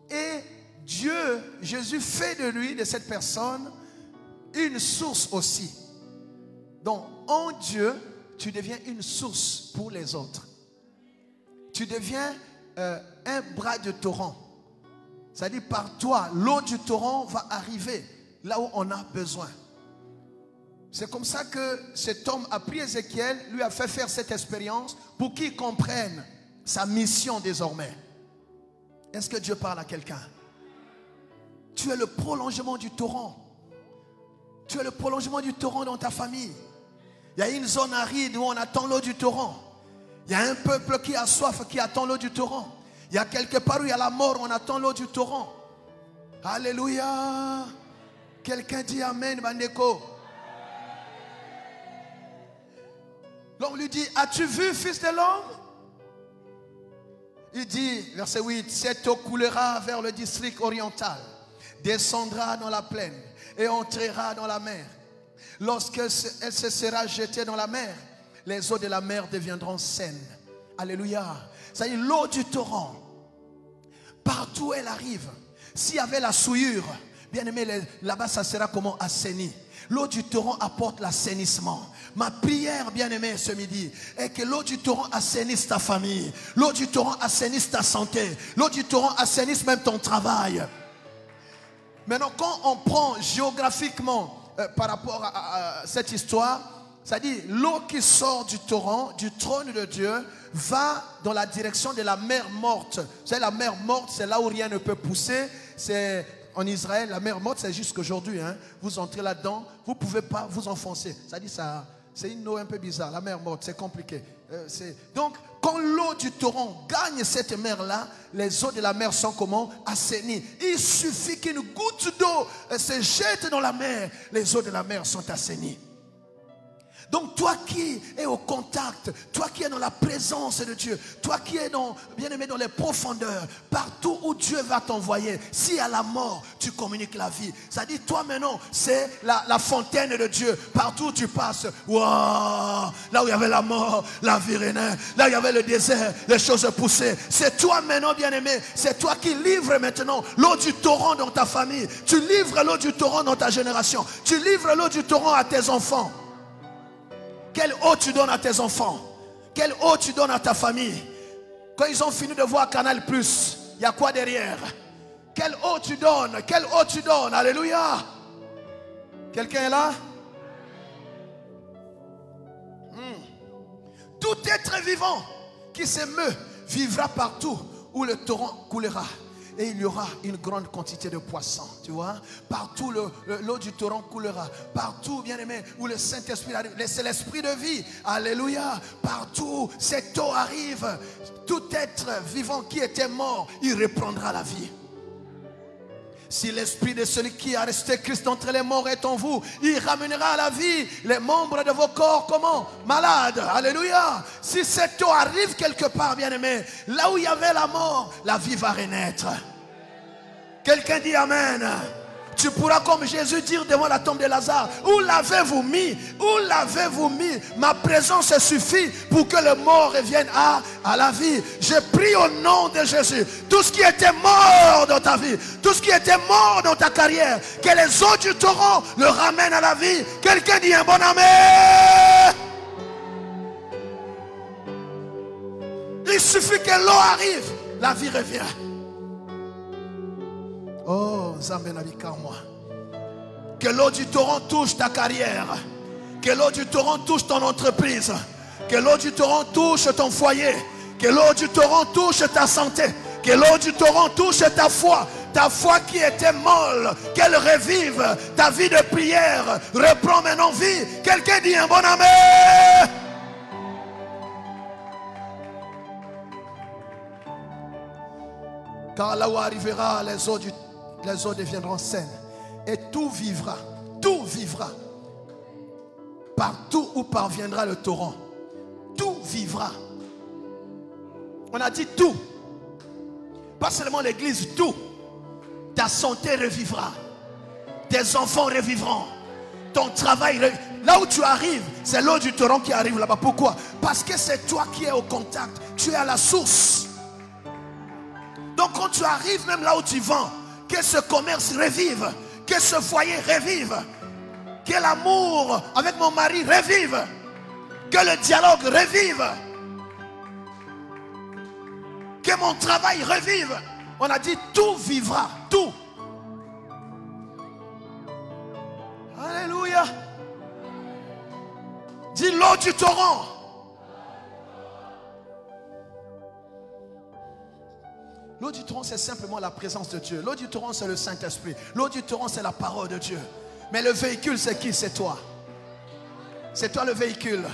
Et Dieu, Jésus fait de lui, de cette personne, une source aussi. Donc en Dieu, tu deviens une source pour les autres. Tu deviens un bras de torrent. C'est-à-dire par toi, l'eau du torrent va arriver là où on a besoin. C'est comme ça que cet homme a pris Ézéchiel, lui a fait faire cette expérience pour qu'il comprenne sa mission désormais. Est-ce que Dieu parle à quelqu'un? Tu es le prolongement du torrent. Tu es le prolongement du torrent dans ta famille. Il y a une zone aride où on attend l'eau du torrent. Il y a un peuple qui a soif, qui attend l'eau du torrent. Il y a quelque part où il y a la mort, on attend l'eau du torrent. Alléluia. Quelqu'un dit Amen, Bandeko. L'homme lui dit, as-tu vu, fils de l'homme? Il dit, verset 8, cette eau coulera vers le district oriental, descendra dans la plaine et entrera dans la mer. Lorsqu'elle se sera jetée dans la mer, les eaux de la mer deviendront saines. Alléluia. C'est-à-dire l'eau du torrent, partout où elle arrive, s'il y avait la souillure, bien aimé, là-bas ça sera comment? Assaini. L'eau du torrent apporte l'assainissement. Ma prière, bien aimé, ce midi, est que l'eau du torrent assainisse ta famille. L'eau du torrent assainisse ta santé. L'eau du torrent assainisse même ton travail. Maintenant, quand on prend géographiquement par rapport à cette histoire, ça dit l'eau qui sort du torrent, du trône de Dieu, va dans la direction de la mer morte. Vous savez, la mer morte, c'est là où rien ne peut pousser. C'est en Israël, la mer morte, c'est jusqu'aujourd'hui. Hein. Vous entrez là-dedans, vous ne pouvez pas vous enfoncer. Ça dit ça, c'est une eau un peu bizarre. La mer morte, c'est compliqué. Donc, quand l'eau du torrent gagne cette mer-là, les eaux de la mer sont comment? Assainies. Il suffit qu'une goutte d'eau se jette dans la mer, les eaux de la mer sont assainies. Donc toi qui es au contact, toi qui es dans la présence de Dieu, toi qui es bien aimé dans les profondeurs, partout où Dieu va t'envoyer, si à la mort tu communiques la vie, ça dit toi maintenant c'est la fontaine de Dieu, partout où tu passes, wow, là où il y avait la mort, la vie régnait, là où il y avait le désert, les choses poussaient, c'est toi maintenant bien aimé, c'est toi qui livres maintenant l'eau du torrent dans ta famille, tu livres l'eau du torrent dans ta génération, tu livres l'eau du torrent à tes enfants. Quelle eau tu donnes à tes enfants? Quelle eau tu donnes à ta famille? Quand ils ont fini de voir Canal+, il y a quoi derrière? Quelle eau tu donnes? Quelle eau tu donnes? Alléluia. Quelqu'un est là? Tout être vivant qui s'émeut vivra partout où le torrent coulera. Et il y aura une grande quantité de poissons, tu vois. Partout l'eau du torrent coulera. Partout, bien aimé, où le Saint-Esprit arrive. C'est l'esprit de vie. Alléluia. Partout, cette eau arrive. Tout être vivant qui était mort, il reprendra la vie. Si l'esprit de celui qui a resté Christ entre les morts est en vous, il ramènera à la vie les membres de vos corps, comment? Malades. Alléluia. Si cette eau arrive quelque part, bien aimé, là où il y avait la mort, la vie va renaître. Quelqu'un dit Amen. Tu pourras comme Jésus dire devant la tombe de Lazare, où l'avez-vous mis? Où l'avez-vous mis? Ma présence suffit pour que le mort revienne à la vie. Je prie au nom de Jésus. Tout ce qui était mort dans ta vie, tout ce qui était mort dans ta carrière, que les eaux du torrent le ramènent à la vie. Quelqu'un dit un bon Amen. Il suffit que l'eau arrive, la vie revient. Oh, Zambé Nabika, moi. Que l'eau du torrent touche ta carrière. Que l'eau du torrent touche ton entreprise. Que l'eau du torrent touche ton foyer. Que l'eau du torrent touche ta santé. Que l'eau du torrent touche ta foi. Ta foi qui était molle, qu'elle revive. Ta vie de prière reprend maintenant vie. Quelqu'un dit un bon amen. Car là où arrivera les eaux deviendront saines. Et tout vivra. Partout où parviendra le torrent. Tout vivra. On a dit tout. Pas seulement l'église, tout. Ta santé revivra. Tes enfants revivront. Ton travail revivra. Là où tu arrives, c'est l'eau du torrent qui arrive là-bas. Pourquoi? Parce que c'est toi qui es au contact. Tu es à la source. Donc quand tu arrives même là où tu vends, que ce commerce revive, que ce foyer revive, que l'amour avec mon mari revive, que le dialogue revive, que mon travail revive. On a dit tout vivra, tout. Alléluia. L'eau du torrent. L'eau du torrent, c'est simplement la présence de Dieu. L'eau du torrent, c'est le Saint-Esprit. L'eau du torrent, c'est la parole de Dieu. Mais le véhicule, c'est qui? C'est toi. C'est toi le véhicule.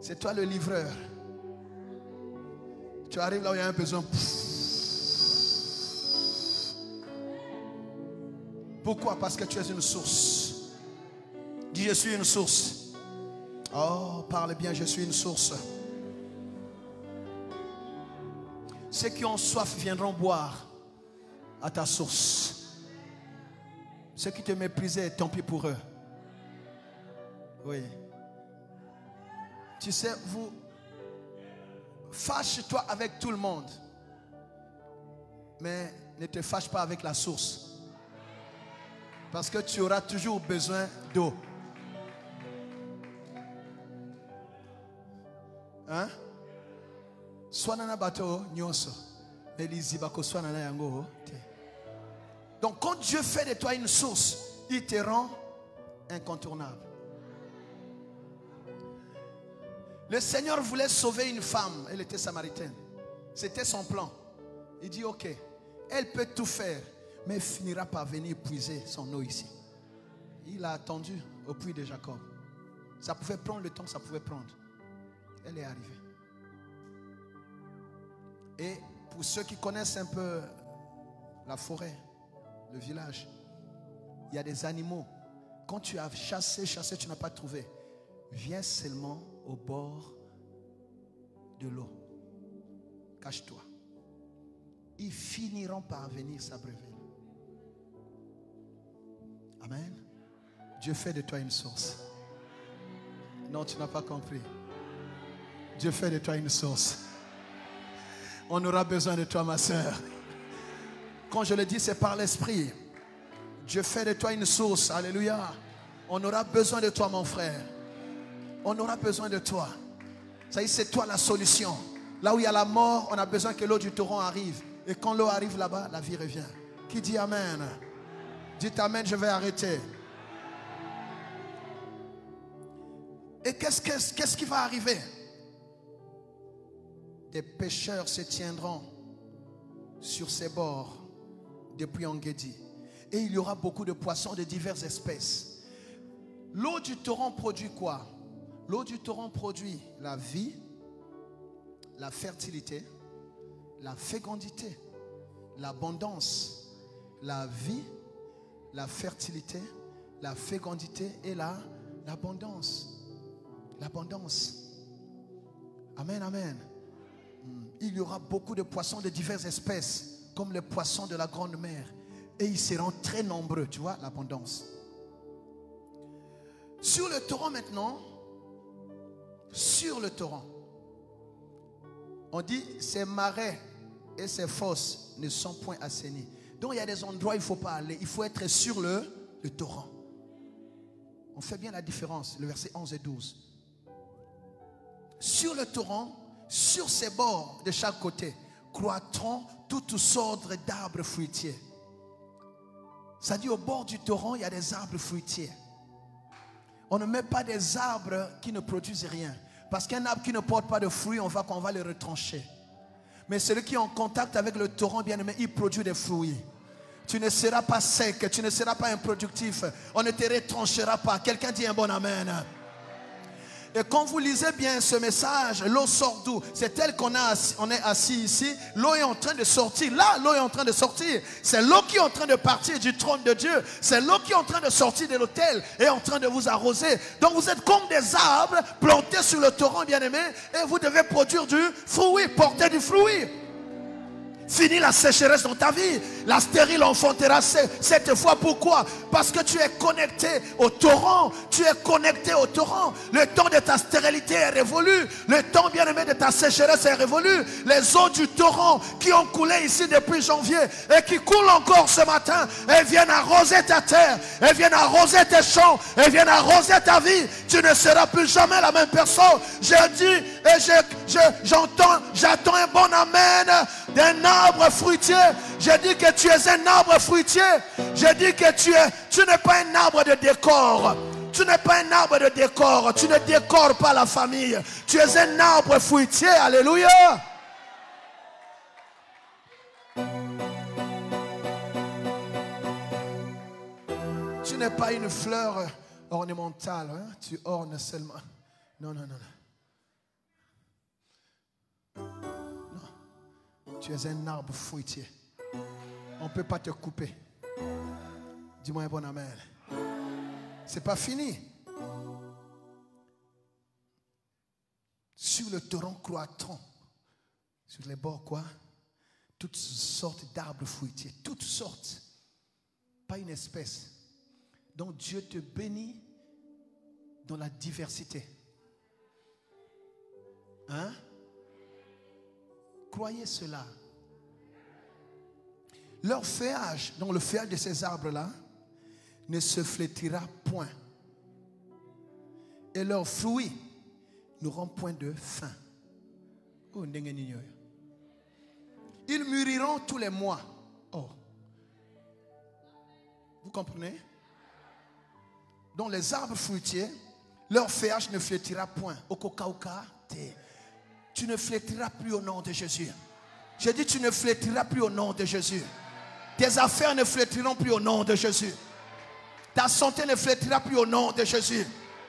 C'est toi le livreur. Tu arrives là où il y a un besoin. Pourquoi? Parce que tu es une source. Dis, je suis une source. Oh, parle bien, je suis une source. Ceux qui ont soif viendront boire à ta source. Ceux qui te méprisaient, tant pis pour eux. Oui. Tu sais, vous fâche-toi avec tout le monde, mais ne te fâche pas avec la source. Parce que tu auras toujours besoin d'eau. Hein? Donc quand Dieu fait de toi une source, il te rend incontournable. Le Seigneur voulait sauver une femme, elle était samaritaine. C'était son plan. Il dit ok, elle peut tout faire, mais elle finira par venir puiser son eau ici. Il a attendu au puits de Jacob. Ça pouvait prendre le temps que ça pouvait prendre. Elle est arrivée. Et pour ceux qui connaissent un peu la forêt, le village, il y a des animaux. Quand tu as chassé, tu n'as pas trouvé. Viens seulement au bord de l'eau. Cache-toi. Ils finiront par venir s'abreuver. Amen. Dieu fait de toi une source. Non, tu n'as pas compris. Dieu fait de toi une source. On aura besoin de toi, ma soeur. Quand je le dis, c'est par l'esprit. Dieu fait de toi une source. Alléluia. On aura besoin de toi, mon frère. On aura besoin de toi. Ça y est, c'est toi la solution. Là où il y a la mort, on a besoin que l'eau du torrent arrive. Et quand l'eau arrive là-bas, la vie revient. Qui dit amen? Dites amen, je vais arrêter. Et qu'est-ce qui va arriver? Des pêcheurs se tiendront sur ces bords depuis Engedi. Et il y aura beaucoup de poissons de diverses espèces. L'eau du torrent produit quoi? L'eau du torrent produit la vie, la fertilité, la fécondité, l'abondance, la vie, la fertilité, la fécondité et l'abondance. L'abondance. Amen, amen. Il y aura beaucoup de poissons de diverses espèces, comme les poissons de la grande mer. Et ils seront très nombreux, tu vois, l'abondance. Sur le torrent maintenant, sur le torrent, on dit ces marais et ces fosses ne sont point assainis. Donc il y a des endroits où il ne faut pas aller. Il faut être sur le torrent. On fait bien la différence, le verset 11 et 12. Sur le torrent, sur ses bords de chaque côté, croîtront toutes sortes d'arbres fruitiers. Ça dit au bord du torrent, il y a des arbres fruitiers. On ne met pas des arbres qui ne produisent rien. Parce qu'un arbre qui ne porte pas de fruits, on va le retrancher. Mais celui qui est en contact avec le torrent, bien aimé, il produit des fruits. Tu ne seras pas sec, tu ne seras pas improductif. On ne te retranchera pas. Quelqu'un dit un bon amen. Et quand vous lisez bien ce message, l'eau sort d'où? C'est tel qu'on est assis ici. L'eau est en train de sortir. Là, l'eau est en train de sortir. C'est l'eau qui est en train de partir du trône de Dieu. C'est l'eau qui est en train de sortir de l'autel et en train de vous arroser. Donc vous êtes comme des arbres plantés sur le torrent, bien-aimé. Et vous devez produire du fruit, porter du fruit. Fini la sécheresse dans ta vie. La stérile enfantera cette fois. Pourquoi? Parce que tu es connecté au torrent. Tu es connecté au torrent. Le temps de ta stérilité est révolu. Le temps, bien-aimé, de ta sécheresse est révolu. Les eaux du torrent qui ont coulé ici depuis janvier et qui coulent encore ce matin, elles viennent arroser ta terre. Elles viennent arroser tes champs. Elles viennent arroser ta vie. Tu ne seras plus jamais la même personne. Je dis et j'attends un bon amen d'un arbre fruitier. Je dis que tu es un arbre fruitier. Je dis que tu n'es pas un arbre de décor. Tu n'es pas un arbre de décor. Tu ne décores pas la famille. Tu es un arbre fruitier. Alléluia. Tu n'es pas une fleur ornementale. Hein? Tu ornes seulement. Non, non, non, non. Non. Tu es un arbre fruitier. On ne peut pas te couper. Dis-moi un bon amen. C'est pas fini. Sur le torrent croît-on. Sur les bords quoi? Toutes sortes d'arbres fruitiers. Toutes sortes. Pas une espèce. Donc Dieu te bénit dans la diversité. Hein? Croyez cela. Leur feuillage, donc le feuillage de ces arbres-là, ne se flétrira point. Et leurs fruits n'auront point de faim. Ils mûriront tous les mois. Oh. Vous comprenez? Donc les arbres fruitiers, leur feuillage ne flétrira point. Tu ne flétriras plus au nom de Jésus. Je dis tu ne flétriras plus au nom de Jésus. Tes affaires ne flétriront plus au nom de Jésus. Ta santé ne flétrira plus au nom de Jésus.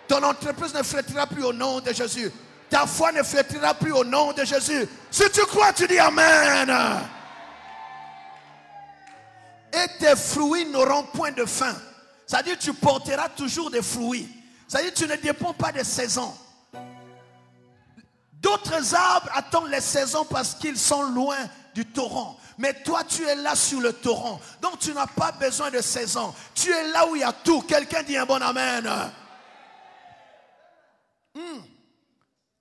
Ton entreprise ne flétrira plus au nom de Jésus. Ta foi ne flétrira plus au nom de Jésus. Si tu crois, tu dis Amen. Et tes fruits n'auront point de faim. C'est-à-dire tu porteras toujours des fruits. C'est-à-dire tu ne dépends pas des saisons. D'autres arbres attendent les saisons parce qu'ils sont loin du torrent. Mais toi, tu es là sur le torrent. Donc, tu n'as pas besoin de saison. Tu es là où il y a tout. Quelqu'un dit un bon amen.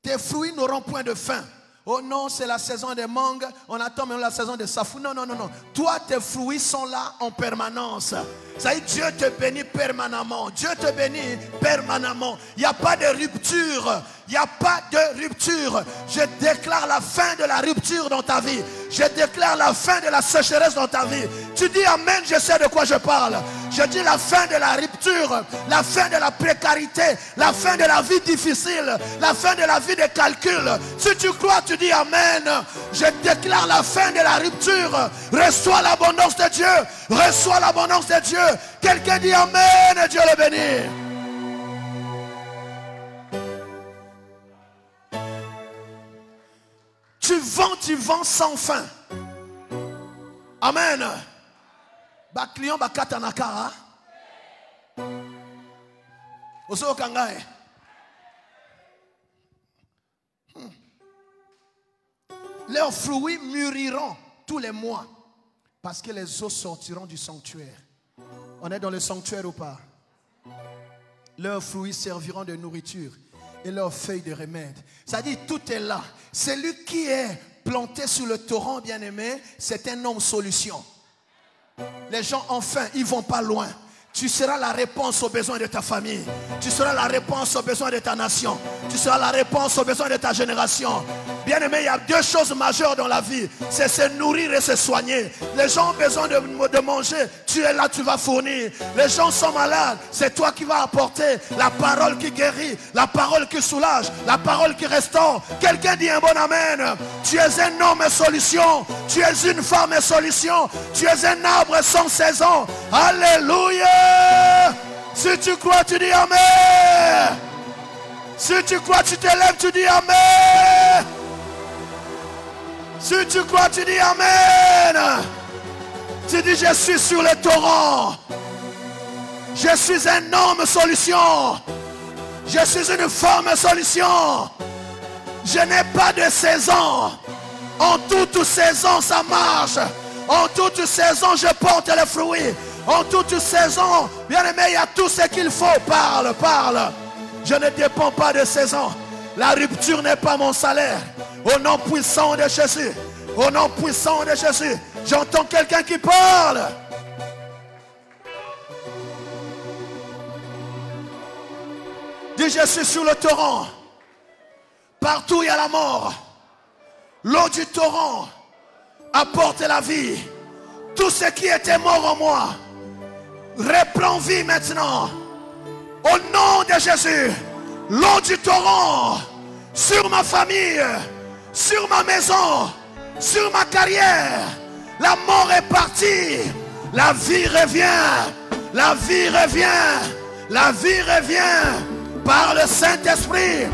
Tes fruits n'auront point de faim. Oh non, c'est la saison des mangues. On attend même la saison des safou. Non, non, non, non. Toi, tes fruits sont là en permanence. Ça y est, Dieu te bénit permanemment. Dieu te bénit permanemment. Il n'y a pas de rupture. Il n'y a pas de rupture. Je déclare la fin de la rupture dans ta vie. Je déclare la fin de la sécheresse dans ta vie. Tu dis Amen, je sais de quoi je parle. Je dis la fin de la rupture, la fin de la précarité, la fin de la vie difficile, la fin de la vie des calculs. Si tu crois, tu dis Amen. Je déclare la fin de la rupture. Reçois l'abondance de Dieu. Reçois l'abondance de Dieu. Quelqu'un dit Amen et Dieu le bénit. Tu vends sans fin. Amen. Ba client ba katanaka. Oso kangae. Leurs fruits mûriront tous les mois parce que les eaux sortiront du sanctuaire. On est dans le sanctuaire ou pas? Leurs fruits serviront de nourriture et leurs feuilles de remède. C'est-à-dire tout est là. Celui qui est planté sur le torrent, bien-aimé, c'est un homme solution. Les gens, enfin, ils ne vont pas loin. Tu seras la réponse aux besoins de ta famille. Tu seras la réponse aux besoins de ta nation. Tu seras la réponse aux besoins de ta génération. Bien-aimé, il y a deux choses majeures dans la vie. C'est se nourrir et se soigner. Les gens ont besoin de manger. Tu es là, tu vas fournir. Les gens sont malades. C'est toi qui vas apporter la parole qui guérit, la parole qui soulage, la parole qui restaure. Quelqu'un dit un bon amen. Tu es un homme solution. Tu es une femme solution. Tu es un arbre sans saison. Alléluia. Si tu crois, tu dis amen. Si tu crois, tu te lèves, tu dis amen. Si tu crois, tu dis amen. Tu dis je suis sur le torrent. Je suis un homme solution. Je suis une femme solution. Je n'ai pas de saison. En toute saison, ça marche. En toute saison, je porte les fruits. En toute saison, bien aimé, il y a tout ce qu'il faut. Parle, parle. Je ne dépends pas de saison. La rupture n'est pas mon salaire. Au nom puissant de Jésus. Au nom puissant de Jésus. J'entends quelqu'un qui parle. Dis, je suis sur le torrent. Partout il y a la mort. L'eau du torrent apporte la vie. Tout ce qui était mort en moi reprend vie maintenant. Au nom de Jésus, l'eau du torrent sur ma famille, sur ma maison, sur ma carrière. La mort est partie. La vie revient. La vie revient. La vie revient. Par le Saint-Esprit.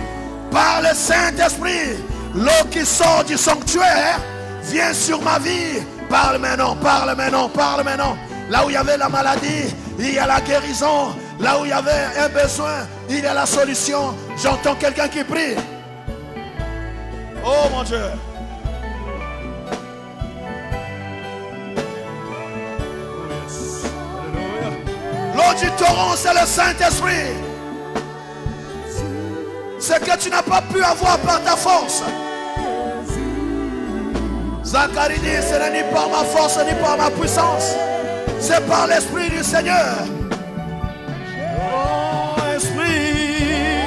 Par le Saint-Esprit. L'eau qui sort du sanctuaire vient sur ma vie. Parle maintenant, parle maintenant, parle maintenant. Là où il y avait la maladie, il y a la guérison. Là où il y avait un besoin, il y a la solution. J'entends quelqu'un qui prie. Oh mon Dieu. L'eau du torrent, c'est le Saint-Esprit. Ce que tu n'as pas pu avoir par ta force. Zacharie dit, ce n'est ni par ma force ni par ma puissance. C'est par l'Esprit du Seigneur. Oh, Esprit.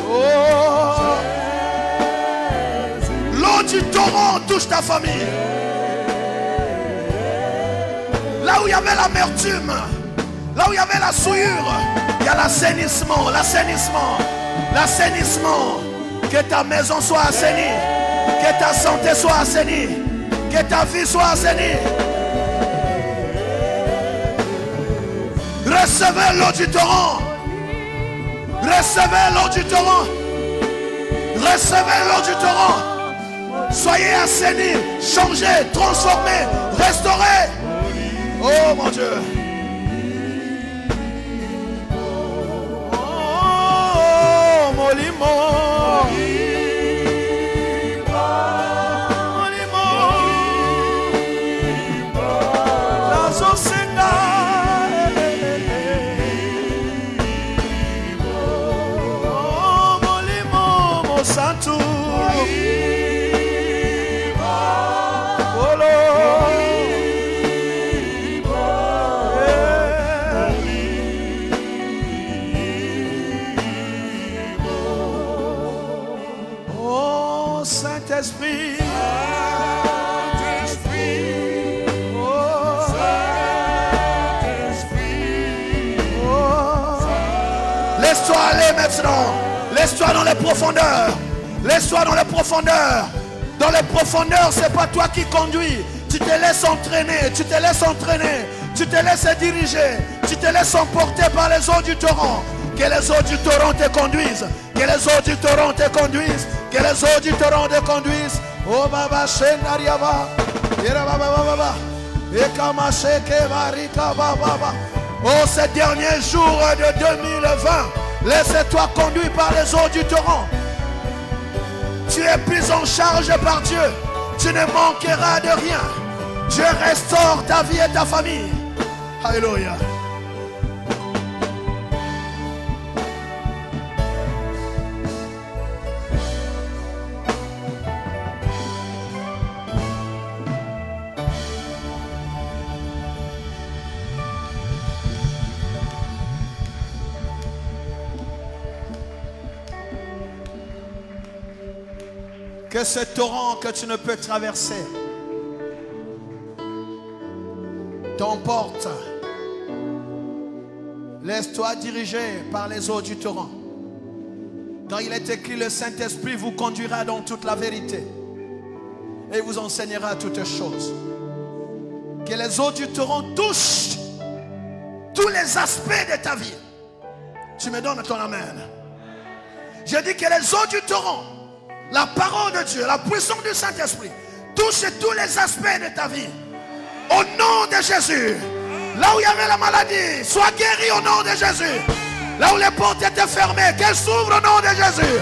Oh. L'eau du torrent touche ta famille. Là où il y avait l'amertume, là où il y avait la souillure, il y a l'assainissement, l'assainissement, l'assainissement. Que ta maison soit assainie, que ta santé soit assainie, que ta vie soit assainie. Recevez l'eau du torrent. Recevez l'eau du torrent. Recevez l'eau du torrent. Soyez assainis, changés, transformés, restaurés. Oh mon Dieu. Oh mon limon. Saint-Esprit, oh, Saint-Esprit, oh. Laisse-toi aller maintenant. Laisse-toi dans les profondeurs. Laisse-toi dans les profondeurs. Dans les profondeurs, c'est pas toi qui conduis. Tu te laisses entraîner. Tu te laisses entraîner. Tu te laisses diriger. Tu te laisses emporter par les eaux du torrent. Que les eaux du torrent te conduisent. Que les eaux du torrent te conduisent. Que les eaux du torrent te conduisent. Oh Baba Shendariaba. Oh, ces derniers jours de 2020, laisse-toi conduire par les eaux du torrent. Tu es pris en charge par Dieu. Tu ne manqueras de rien. Dieu restaure ta vie et ta famille. Alléluia. Que ce torrent que tu ne peux traverser t'emporte. Laisse-toi diriger par les eaux du torrent. Quand il est écrit, le Saint-Esprit vous conduira dans toute la vérité et vous enseignera toutes choses. Que les eaux du torrent touchent tous les aspects de ta vie. Tu me donnes ton amen. Je dis que les eaux du torrent, la parole de Dieu, la puissance du Saint-Esprit touche tous les aspects de ta vie. Au nom de Jésus. Là où il y avait la maladie, sois guéri au nom de Jésus. Là où les portes étaient fermées, qu'elles s'ouvrent au nom de Jésus.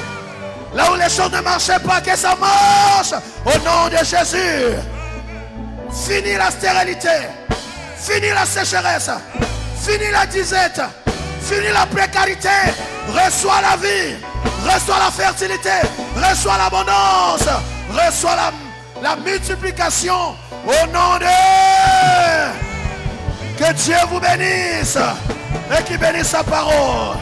Là où les choses ne marchaient pas, que ça marche au nom de Jésus. Fini la stérilité. Fini la sécheresse. Fini la disette. Fini la précarité. Reçois la vie. Reçois la fertilité. Reçois l'abondance. Reçois la multiplication. Au nom de... Que Dieu vous bénisse. Et qu'il bénisse sa parole.